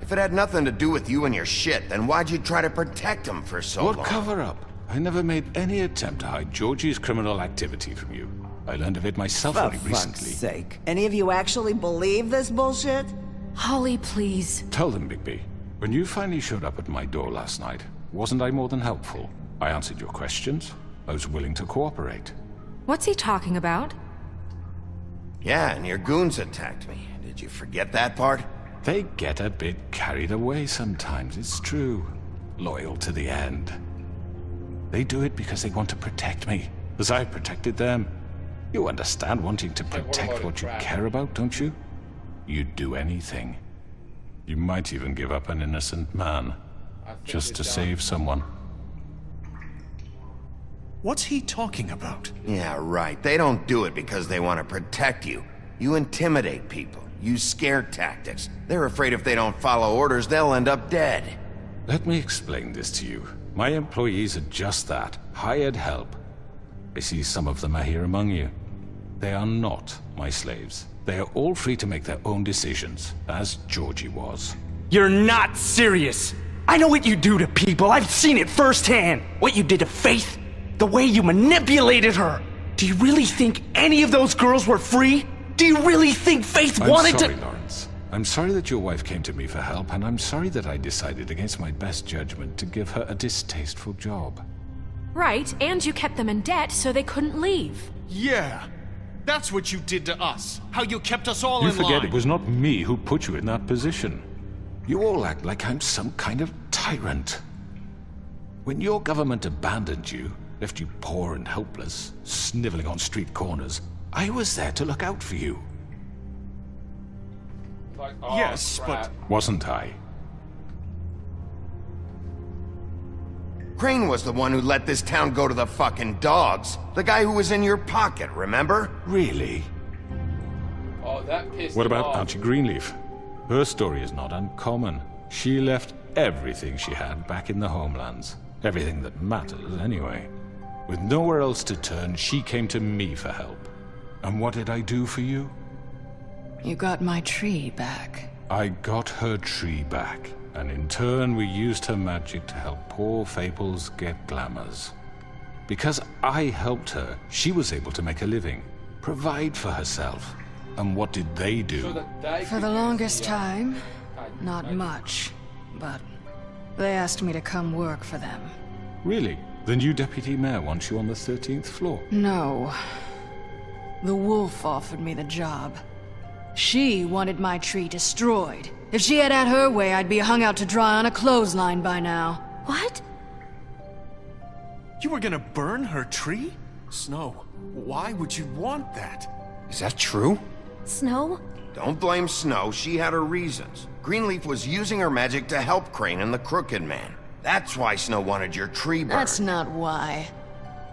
If it had nothing to do with you and your shit, then why'd you try to protect him for so long? What cover up? I never made any attempt to hide Georgie's criminal activity from you. I learned of it myself For only fuck's recently. sake. Any of you actually believe this bullshit? Holly, please. Tell them, Bigby. When you finally showed up at my door last night, wasn't I more than helpful? I answered your questions. I was willing to cooperate. What's he talking about? Yeah, and your goons attacked me. Did you forget that part? They get a bit carried away sometimes, it's true. Loyal to the end. They do it because they want to protect me, as I protected them. You understand wanting to protect what you care about, don't you? You'd do anything. You might even give up an innocent man, just to save someone. What's he talking about? Yeah, right. They don't do it because they want to protect you. You intimidate people, use scare tactics. They're afraid if they don't follow orders, they'll end up dead. Let me explain this to you. My employees are just that, hired help. I see some of them are here among you. They are not my slaves. They are all free to make their own decisions, as Georgie was. You're not serious. I know what you do to people. I've seen it firsthand. What you did to Faith. The way you manipulated her. Do you really think any of those girls were free? Do you really think Faith wanted I'm sorry, to— Lawrence. I'm sorry that your wife came to me for help, and I'm sorry that I decided against my best judgment to give her a distasteful job. Right, and you kept them in debt so they couldn't leave. Yeah. That's what you did to us. How you kept us all You in forget line. it was not me who put you in that position. You all act like I'm some kind of tyrant. When your government abandoned you, left you poor and helpless, sniveling on street corners, I was there to look out for you. Like, oh, Yes, crap. Wasn't I? Crane was the one who let this town go to the fucking dogs. The guy who was in your pocket, remember? Really? Oh, that pissed What him about off. Auntie Greenleaf? Her story is not uncommon. She left everything she had back in the homelands. Everything that mattered, anyway. With nowhere else to turn, she came to me for help. And what did I do for you? You got my tree back. I got her tree back, and in turn we used her magic to help poor Fables get glamours. Because I helped her, she was able to make a living, provide for herself. And what did they do? So that they For could the use longest the, time, not much. But they asked me to come work for them. Really? The new deputy mayor wants you on the 13th floor. No. The wolf offered me the job. She wanted my tree destroyed. If she had her way, I'd be hung out to dry on a clothesline by now. What? You were gonna burn her tree? Snow, why would you want that? Is that true? Snow? Don't blame Snow, she had her reasons. Greenleaf was using her magic to help Crane and the Crooked Man. That's why Snow wanted your tree burned. That's not why.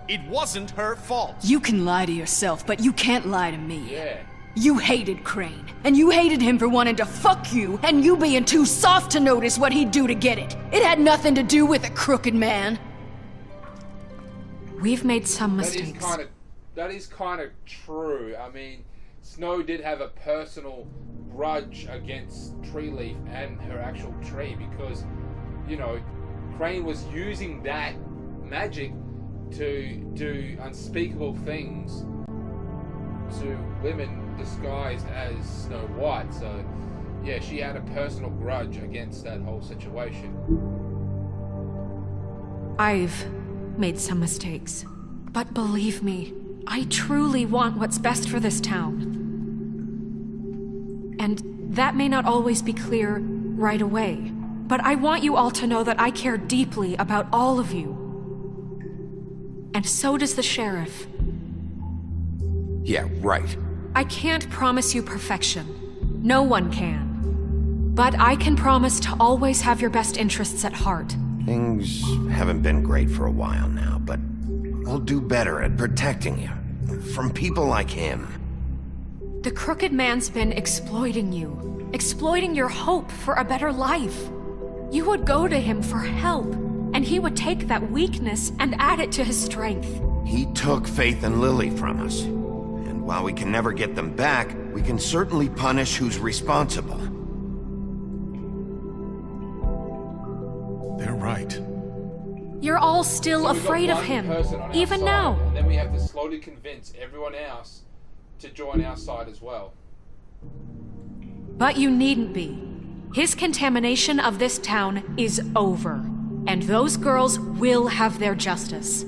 It wasn't her fault. You can lie to yourself, but you can't lie to me. Yeah. You hated Crane, and you hated him for wanting to fuck you, and you being too soft to notice what he'd do to get it. It had nothing to do with a Crooked Man. We've made some mistakes. That is kind of true. I mean, Snow did have a personal grudge against Treeleaf and her actual tree because, you know, Crane was using that magic to do unspeakable things to women disguised as Snow White. So, yeah, she had a personal grudge against that whole situation. I've made some mistakes, but believe me, I truly want what's best for this town. And that may not always be clear right away, but I want you all to know that I care deeply about all of you. And so does the sheriff. Yeah, right. I can't promise you perfection. No one can. But I can promise to always have your best interests at heart. Things haven't been great for a while now, but we'll do better at protecting you from people like him. The Crooked Man's been exploiting you, exploiting your hope for a better life. You would go to him for help, and he would take that weakness and add it to his strength. He took Faith and Lily from us. And while we can never get them back, we can certainly punish who's responsible. They're right. You're all still So we've got afraid of one him, person on our even side, now. And then we have to slowly convince everyone else to join our side as well. But you needn't be. His contamination of this town is over, and those girls will have their justice.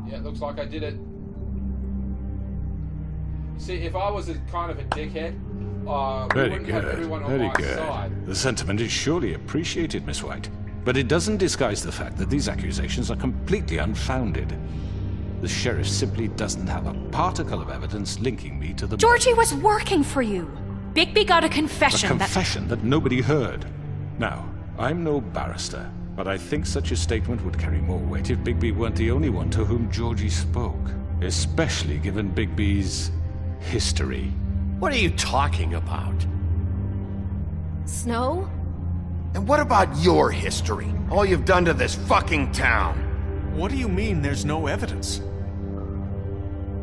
Yeah, it looks like I did it. See, if I was a kind of a dickhead, we Very wouldn't have good. everyone on Very my good. side. The sentiment is surely appreciated, Miss White. But it doesn't disguise the fact that these accusations are completely unfounded. The sheriff simply doesn't have a particle of evidence linking me to the... Georgie was working for you. Bigby got a confession A confession that nobody heard. Now, I'm no barrister, but I think such a statement would carry more weight if Bigby weren't the only one to whom Georgie spoke. Especially given Bigby's history. What are you talking about? Snow? And what about your history? All you've done to this fucking town? What do you mean there's no evidence?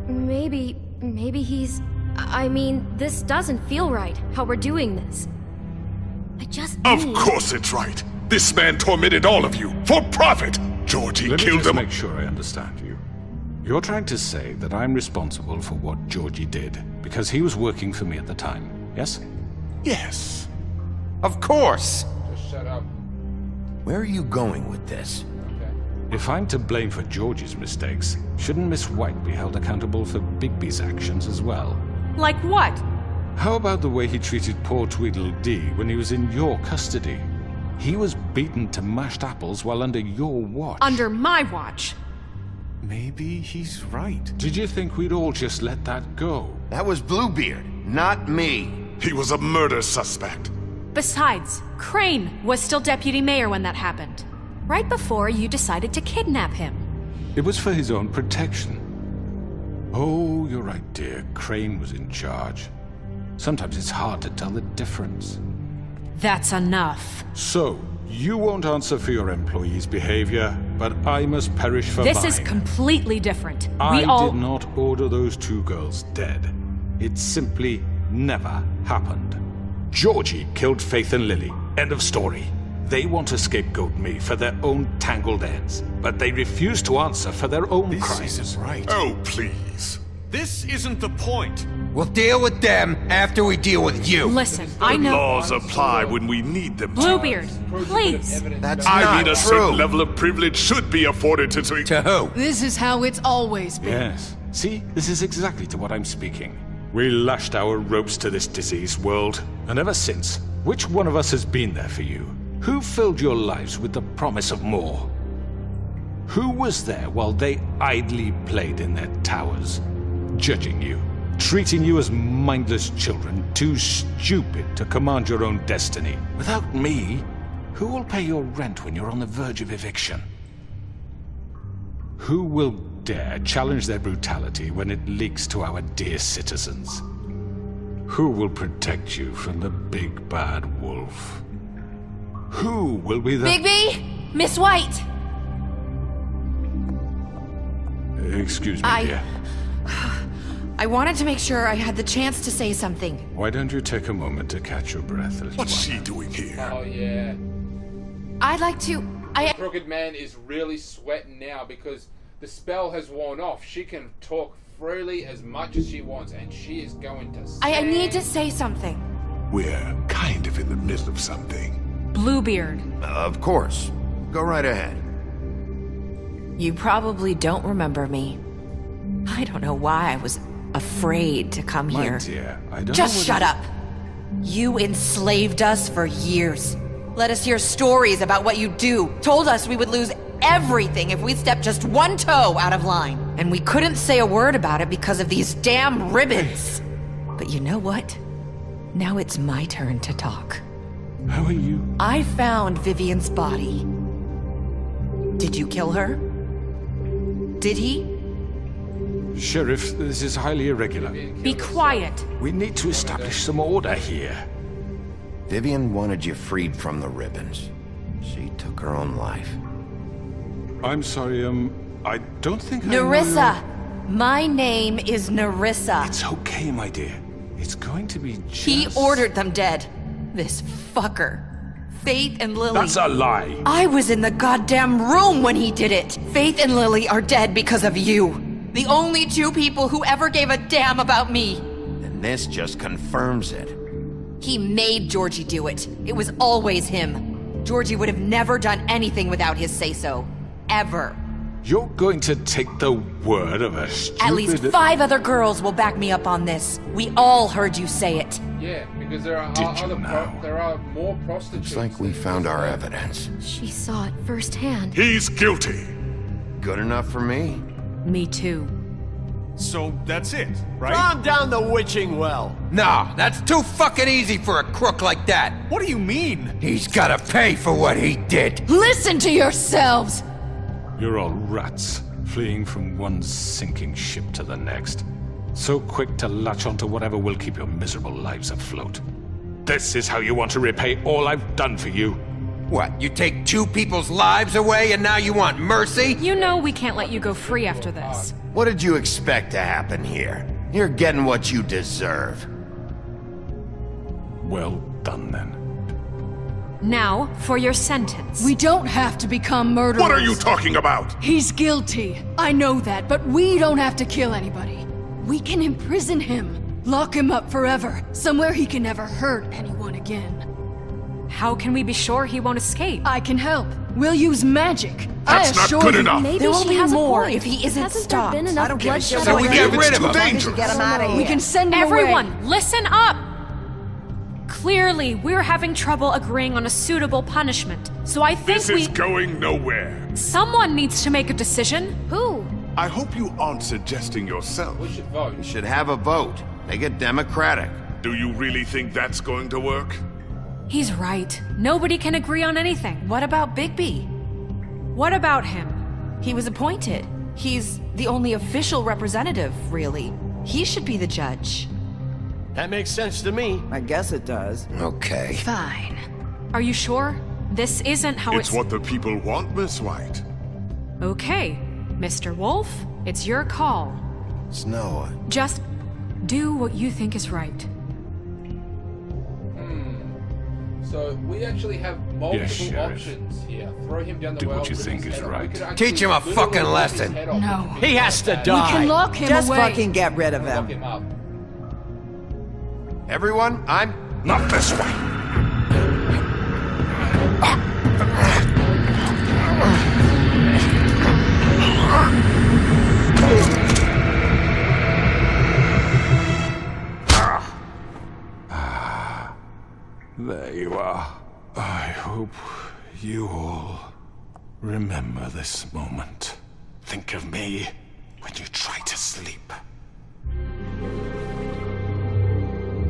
Maybe he's... I mean, this doesn't feel right, how we're doing this. I just Of need... course it's right. This man tormented all of you, for profit. Georgie Let me killed just him. make sure I understand you. You're trying to say that I'm responsible for what Georgie did, because he was working for me at the time, yes? Yes. Of course! Just shut up. Where are you going with this? If I'm to blame for Georgie's mistakes, shouldn't Miss White be held accountable for Bigby's actions as well? Like what? How about the way he treated poor Tweedledee when he was in your custody? He was beaten to mashed apples while under your watch. Under my watch. Maybe he's right. Did you think we'd all just let that go? That was Bluebeard, not me. He was a murder suspect. Besides, Crane was still deputy mayor when that happened. Right before you decided to kidnap him. It was for his own protection. Oh, you're right, dear. Crane was in charge. Sometimes it's hard to tell the difference. That's enough. So, you won't answer for your employees' behavior, but I must perish for This mine. is completely different. I We all... did not order those two girls dead. It simply never happened. Georgie killed Faith and Lily. End of story. They want to scapegoat me for their own tangled ends, but they refuse to answer for their own crimes. This isn't right. Oh, please. This isn't the point. We'll deal with them after we deal with you. Listen, I know... Laws apply when we need them to. Bluebeard, please. That's I not mean, a true. certain level of privilege should be afforded to... To who? This is how it's always been. Yes. See, this is exactly to what I'm speaking. We lashed our ropes to this diseased world, and ever since, which one of us has been there for you? Who filled your lives with the promise of more? Who was there while they idly played in their towers, judging you, treating you as mindless children, too stupid to command your own destiny? Without me, who will pay your rent when you're on the verge of eviction? Who will dare challenge their brutality when it leaks to our dear citizens? Who will protect you from the big bad wolf? Who will be the... Bigby! Miss White! Excuse me, dear. I wanted to make sure I had the chance to say something. Why don't you take a moment to catch your breath? What's she doing here? Oh, yeah. I'd like to... The Crooked Man is really sweating now because the spell has worn off. She can talk freely as much as she wants, and she is going to I need to say something. We're kind of in the middle of something. Bluebeard. Of course. Go right ahead. You probably don't remember me. I don't know why I was afraid to come My here. dear, I don't Just know shut up. You enslaved us for years. Let us hear stories about what you do. Told us we would lose everything if we stepped just one toe out of line. And we couldn't say a word about it because of these damn ribbons. But you know what? Now it's my turn to talk. How are you? I found Vivian's body. Did you kill her? Did he? Sheriff, this is highly irregular. Be quiet. We need to establish some order here. Vivian wanted you freed from the ribbons. She took her own life. I'm sorry, I don't think I know Nerissa! My name is Nerissa. It's okay, my dear. It's going to be just... He ordered them dead. This fucker. Faith and Lily. That's a lie. I was in the goddamn room when he did it. Faith and Lily are dead because of you. The only two people who ever gave a damn about me. And this just confirms it. He made Georgie do it. It was always him. Georgie would have never done anything without his say-so. Ever. You're going to take the word of a stupid... At least 5 other girls will back me up on this. We all heard you say it. Yeah, because there are there are more prostitutes. Looks like we found our evidence. She saw it firsthand. He's guilty. Good enough for me. Me too. So that's it, right? Calm down the witching well. Nah, that's too fucking easy for a crook like that. What do you mean? He's gotta pay for what he did. Listen to yourselves! You're all rats, fleeing from one sinking ship to the next. So quick to latch onto whatever will keep your miserable lives afloat. This is how you want to repay all I've done for you. What, you take 2 people's lives away and now you want mercy? You know we can't let you go free after this. What did you expect to happen here? You're getting what you deserve. Well done, then. Now, for your sentence. We don't have to become murderers. What are you talking about? He's guilty. I know that, but we don't have to kill anybody. We can imprison him. Lock him up forever. Somewhere he can never hurt anyone again. How can we be sure he won't escape? I can help. We'll use magic. That's not good enough. Maybe There will she be has more a point. if he isn't Hasn't stopped. There been enough I don't give a bloodshed shit. So we already? get rid of him. Dangerous. Get him out of here. We can send him away. Everyone, listen up! Clearly, we're having trouble agreeing on a suitable punishment. So I think This is going nowhere. someone needs to make a decision. Who? I hope you aren't suggesting yourself. We should vote. We should have a vote. Make it democratic. Do you really think that's going to work? He's right. Nobody can agree on anything. What about Bigby? What about him? He was appointed. He's the only official representative, really. He should be the judge. That makes sense to me. I guess it does. Okay. Fine. Are you sure? This isn't how It's what the people want, Miss White. Okay, Mr. Wolf, it's your call. Snow. Just do what you think is right. So we actually have multiple Yes, Sheriff. options here. Throw him down the Do well. what you rip think his is head off. right. We could actually Teach him a literally fucking rip his lesson. head off No. if He has to that. die. We can lock him Just away. fucking get rid of Lock him. him up. Everyone, I'm... Not this way. There you are. I hope you all remember this moment. Think of me when you try to sleep.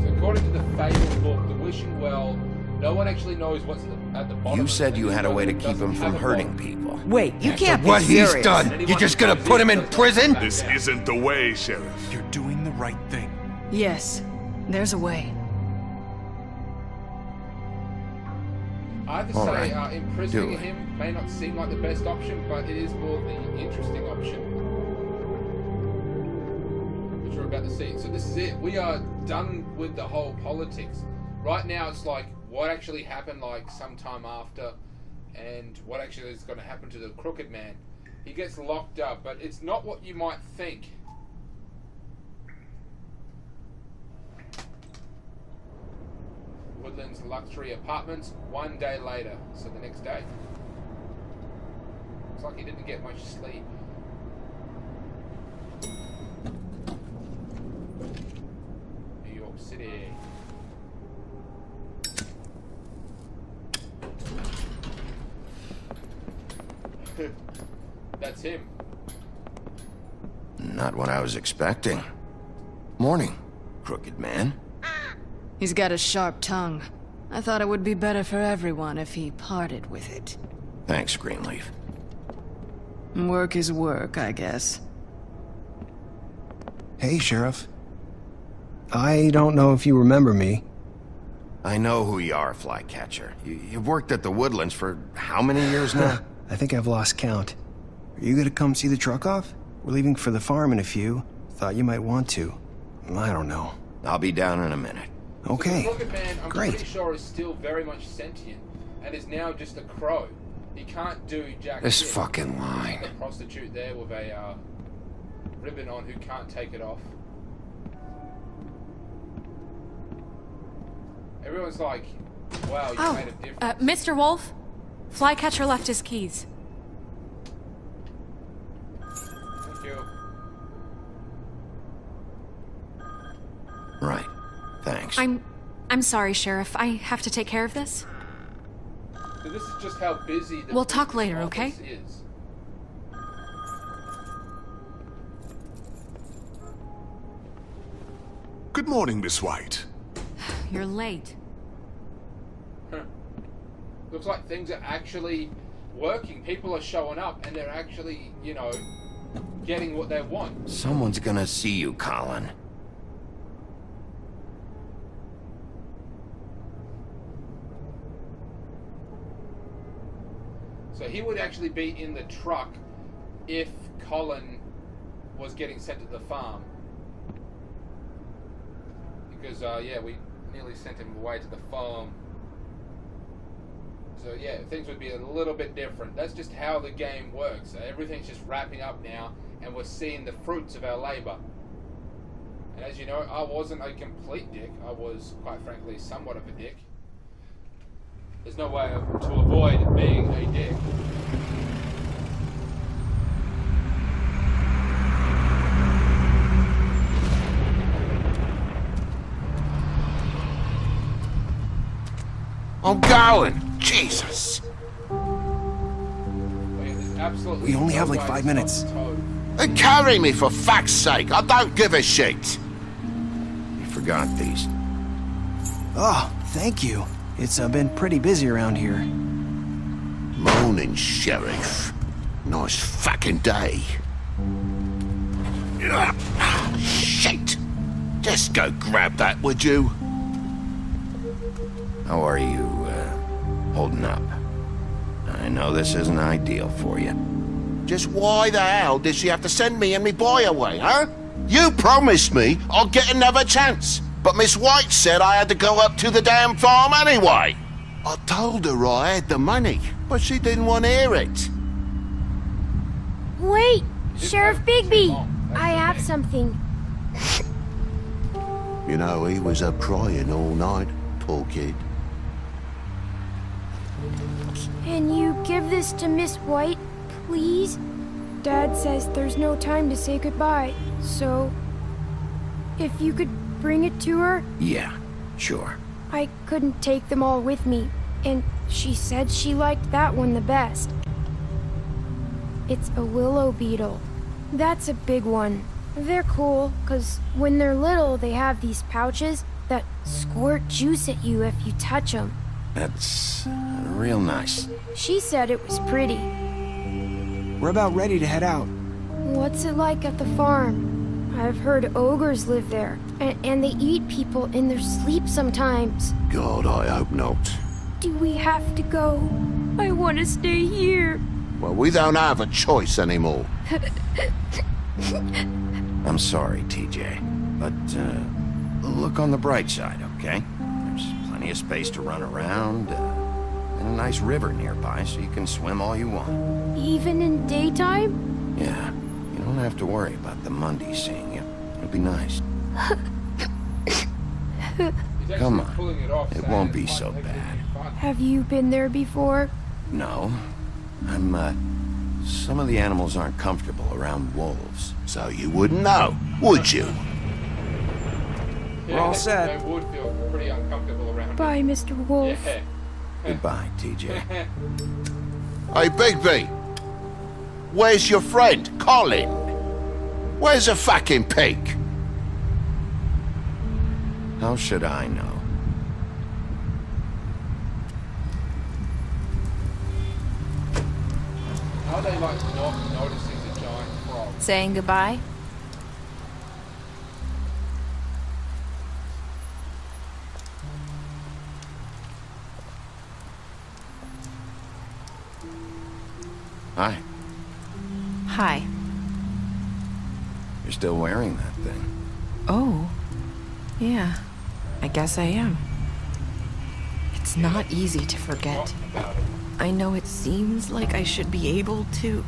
So according to the Fable book, the Wishing Well, no one actually knows what's at the bottom. You said of it. you had a way to keep Doesn't him from have a hurting bottom. people. Wait, you can't be What he's serious. done, you're just gonna put him in prison? This isn't the way, Sheriff. You're doing the right thing. Yes, there's a way. I have to All say, right. imprisoning Do it. him may not seem like the best option, but it is more the interesting option. Which about to see. So this is it. We are done with the whole politics. Right now it's like what actually happened like sometime after, and what actually is going to happen to the Crooked Man. He gets locked up, but it's not what you might think. Woodlands luxury apartments, 1 day later, so the next day. Looks like he didn't get much sleep. New York City. That's him. Not what I was expecting. Morning, Crooked Man. He's got a sharp tongue. I thought it would be better for everyone if he parted with it. Thanks, Greenleaf. Work is work, I guess. Hey, Sheriff. I don't know if you remember me. I know who you are, Flycatcher. You've worked at the Woodlands for how many years now? I think I've lost count. Are you gonna come see the truck off? We're leaving for the farm in a few. Thought you might want to. I don't know. I'll be down in a minute. Okay. So the Crooked Man, I'm Great. pretty sure, is still very much sentient, and is now just a crow. He can't do jack This shit. fucking line. The prostitute there with a ribbon on who can't take it off. Everyone's like, wow, you made a difference. Mr. Wolf? Flycatcher left his keys. Thank you. Right. Thanks. I'm sorry, Sheriff. I have to take care of this. So this is just how busy the We'll talk later, okay? office is. Good morning, Miss White. You're late. Looks like things are actually working. People are showing up, and they're actually, you know, getting what they want. Someone's gonna see you, Colin. So he would actually be in the truck if Colin was getting sent to the farm. Because, yeah, we nearly sent him away to the farm. So, yeah, things would be a little bit different. That's just how the game works. Everything's just wrapping up now, and we're seeing the fruits of our labor. And as you know, I wasn't a complete dick. I was, quite frankly, somewhat of a dick. There's no way to avoid being a dick. I'm going! Jesus! We only have like 5 minutes. Carry me, for fuck's sake! I don't give a shit! You forgot these. Oh, thank you. It's been pretty busy around here. Morning, Sheriff. Nice fucking day. Shit! Just go grab that, would you? How are you, holding up? I know this isn't ideal for you. Just why the hell did she have to send me and me boy away, huh? You promised me I'd get another chance, but Miss White said I had to go up to the damn farm anyway. I told her I had the money, but she didn't want to hear it. Wait, Sheriff Bigby! I have something. You know, he was up crying all night, poor kid. Can you give this to Miss White, please? Dad says there's no time to say goodbye, so if you could bring it to her? Yeah, sure. I couldn't take them all with me, and she said she liked that one the best. It's a willow beetle. That's a big one. They're cool, 'cause when they're little, they have these pouches that squirt juice at you if you touch them. That's real nice. She said it was pretty. We're about ready to head out. What's it like at the farm? I've heard ogres live there, and they eat people in their sleep sometimes. God, I hope not. Do we have to go? I want to stay here. Well, we don't have a choice anymore. I'm sorry, TJ. But, look on the bright side, okay? There's plenty of space to run around, and a nice river nearby so you can swim all you want. Even in daytime? Yeah, you don't have to worry about the Mundy seeing you. It'll be nice. Come on, it won't be so bad. Have you been there before? No. Some of the animals aren't comfortable around wolves. So you wouldn't know, would you? We're all set. They would feel pretty uncomfortable around. Bye, Mr. Wolf. Yeah. Goodbye, TJ. Hey, Bigby. Where's your friend, Colin? Where's the fucking pig? How should I know? How they like not noticing the giant frog? Saying goodbye? Hi. Hi. You're still wearing that thing. Oh. Yeah. I guess I am. It's not easy to forget. I know it seems like I should be able to.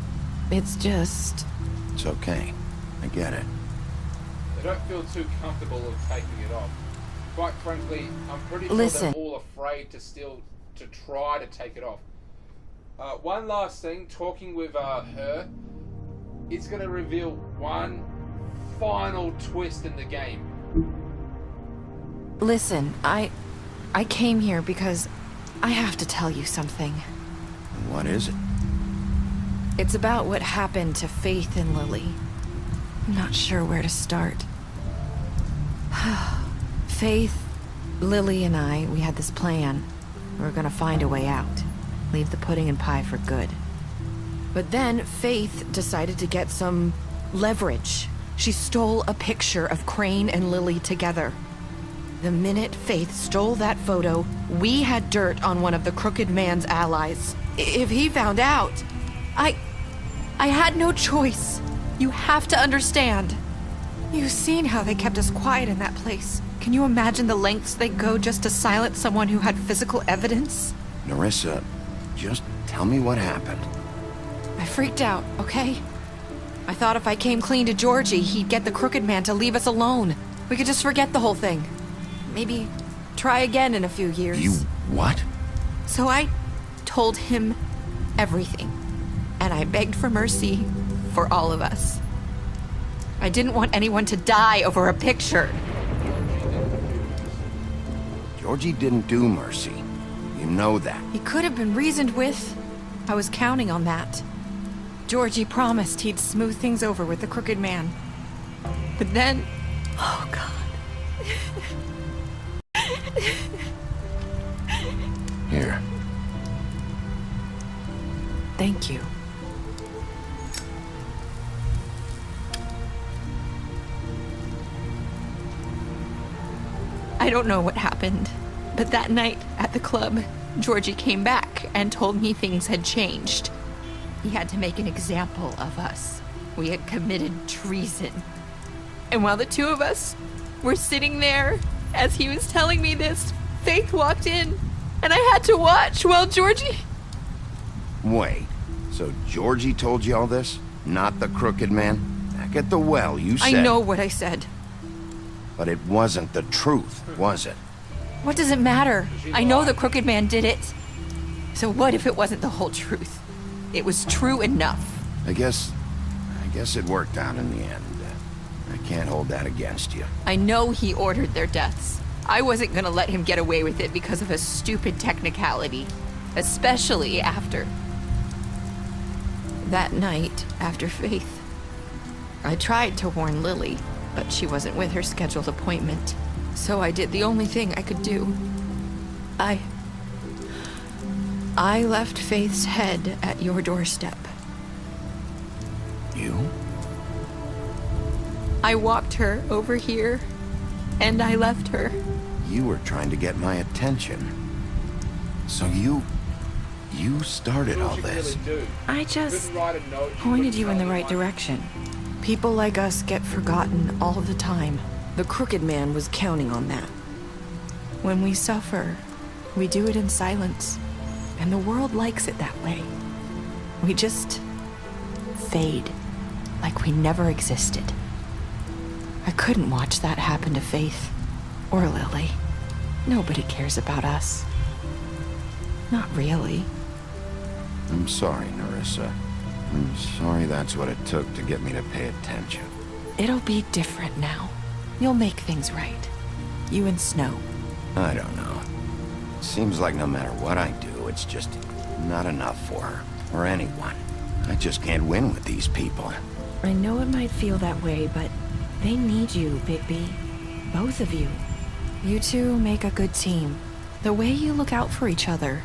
It's just... It's okay. I get it. They don't feel too comfortable of taking it off. Quite frankly, I'm pretty sure Listen. they're all afraid to try to take it off. One last thing, talking with her, it's going to reveal one final twist in the game. Listen, I came here because I have to tell you something. What is it? It's about what happened to Faith and Lily. I'm not sure where to start. Faith, Lily, and I, we had this plan. We were gonna find a way out. Leave the pudding and pie for good. But then Faith decided to get some leverage. She stole a picture of Crane and Lily together. The minute Faith stole that photo, we had dirt on one of the Crooked Man's allies. If he found out, I had no choice. You have to understand. You've seen how they kept us quiet in that place. Can you imagine the lengths they go just to silence someone who had physical evidence? Nerissa, just tell me what happened. I freaked out, okay? I thought if I came clean to Georgie, he'd get the Crooked Man to leave us alone. We could just forget the whole thing. Maybe try again in a few years. You what? So I told him everything. And I begged for mercy for all of us. I didn't want anyone to die over a picture. Georgie didn't do mercy. You know that. He could have been reasoned with. I was counting on that. Georgie promised he'd smooth things over with the Crooked Man. But then... Oh, God. Here. Thank you. I don't know what happened, but that night at the club, Georgie came back and told me things had changed. He had to make an example of us. We had committed treason. And while the two of us were sitting there, as he was telling me this, Faith walked in, and I had to watch while Georgie... Wait, so Georgie told you all this? Not the Crooked Man? Back at the well, you said... I know what I said. But it wasn't the truth, was it? What does it matter? I know the Crooked Man did it. So what if it wasn't the whole truth? It was true enough. I guess it worked out in the end. I can't hold that against you. I know he ordered their deaths. I wasn't gonna let him get away with it because of a stupid technicality. Especially after... that night, after Faith. I tried to warn Lily, but she wasn't with her scheduled appointment. So I did the only thing I could do. I left Faith's head at your doorstep. You? I walked her over here, and I left her. You were trying to get my attention. So you started all this. I just pointed you in the right direction. People like us get forgotten all the time. The Crooked Man was counting on that. When we suffer, we do it in silence, and the world likes it that way. We just fade, like we never existed. I couldn't watch that happen to Faith, or Lily. Nobody cares about us. Not really. I'm sorry, Nerissa. I'm sorry that's what it took to get me to pay attention. It'll be different now. You'll make things right. You and Snow. I don't know. Seems like no matter what I do, it's just not enough for her, or anyone. I just can't win with these people. I know it might feel that way, but they need you, Bigby. Both of you. You two make a good team. The way you look out for each other,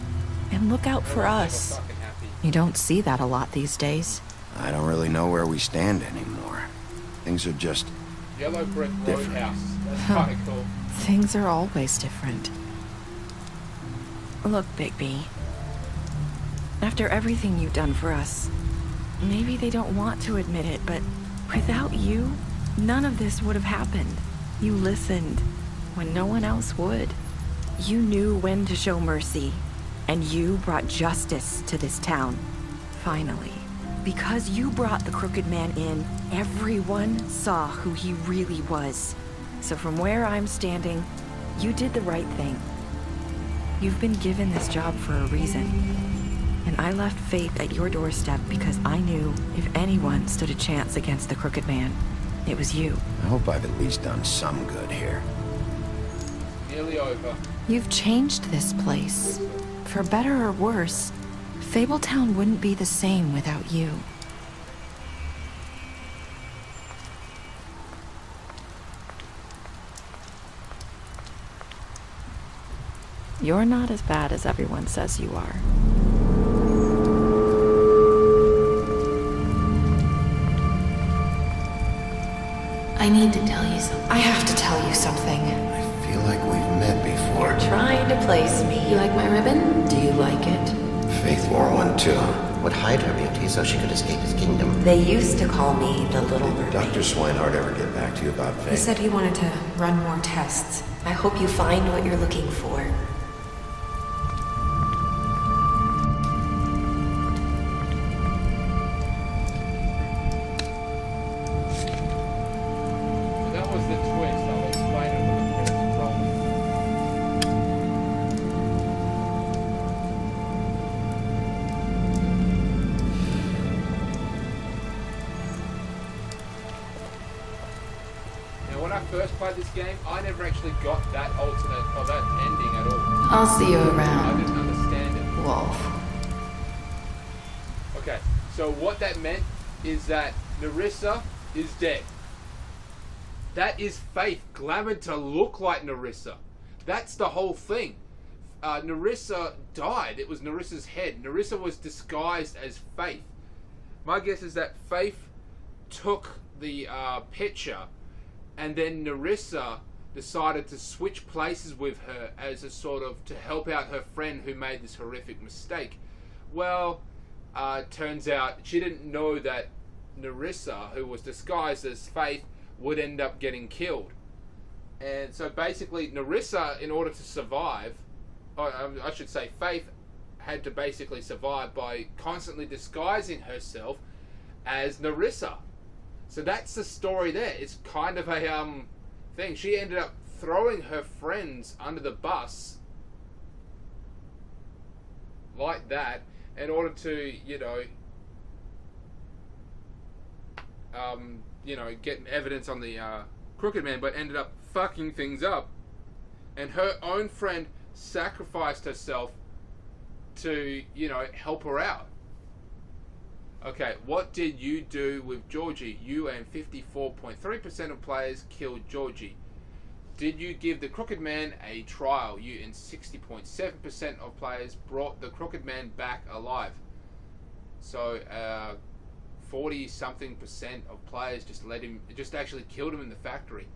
and look out for us. You don't see that a lot these days. I don't really know where we stand anymore. Things are just Yellow brick different. roadhouse. That's kind of cool. Things are always different. Look, Bigby. After everything you've done for us, maybe they don't want to admit it, but without you, none of this would have happened. You listened when no one else would. You knew when to show mercy, and you brought justice to this town. Finally. Because you brought the Crooked Man in, everyone saw who he really was. So from where I'm standing, you did the right thing. You've been given this job for a reason. And I left Faith at your doorstep because I knew if anyone stood a chance against the Crooked Man, it was you. I hope I've at least done some good here. Nearly over. You've changed this place. For better or worse, Fabletown wouldn't be the same without you. You're not as bad as everyone says you are. I need to tell you something. I have to tell you something. I feel like we've met before. You're trying to place me. You like my ribbon? Do you like it? Faith wore one too. Would hide her beauty so she could escape his kingdom. They used to call me the Little Did Mermaid. Dr. Swinehart ever get back to you about Faith? He said he wanted to run more tests. I hope you find what you're looking for. That was the twist. I'll explain it when the credits roll. Now, when I first played this game, I never actually got that alternate or that ending at all. I'll see you I around, didn't understand it. Wolf. Okay, so what that meant is that Nerissa is dead. That is Faith glamoured to look like Nerissa. That's the whole thing. Nerissa died. It was Nerissa's head. Nerissa was disguised as Faith. My guess is that Faith took the picture, and then Nerissa decided to switch places with her as a sort of to help out her friend who made this horrific mistake. Well, turns out she didn't know that Nerissa, who was disguised as Faith, would end up getting killed. And so basically Nerissa, in order to survive, or I should say Faith, had to basically survive by constantly disguising herself as Nerissa. So that's the story there. It's kind of a thing. She ended up throwing her friends under the bus like that in order to, get evidence on the Crooked Man, but ended up fucking things up. And her own friend sacrificed herself to, help her out. Okay, what did you do with Georgie? You and 54.3% of players killed Georgie. Did you give the Crooked Man a trial? You and 60.7% of players brought the Crooked Man back alive. So, 40-something% of players just actually killed him in the factory.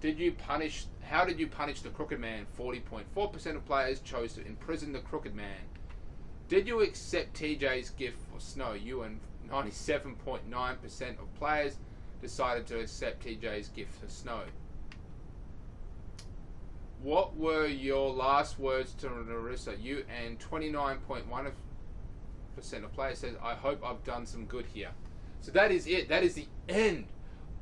How did you punish the Crooked Man? 40.4% of players chose to imprison the Crooked Man. Did you accept TJ's gift for Snow? You and 97.9% of players decided to accept TJ's gift for Snow. what were your last words to Narissa? You and 29.1% of players says, I hope I've done some good here. So that is it. That is the end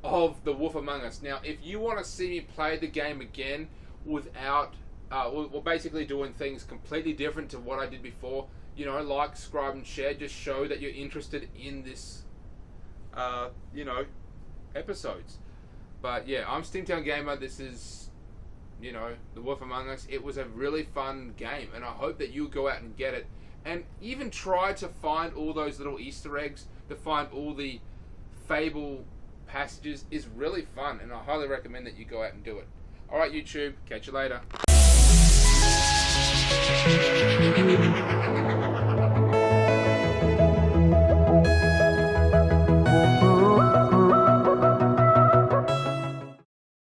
of The Wolf Among Us. Now, if you want to see me play the game again without, we're basically doing things completely different to what I did before, you know, like, subscribe, and share, just show that you're interested in this, you know, episodes. But yeah, I'm Steamtown Gamer. This is, you know, The Wolf Among Us. It was a really fun game, and I hope that you go out and get it, and even try to find all those little Easter eggs, to find all the Fable passages is really fun, and I highly recommend that you go out and do it. Alright, YouTube, catch you later.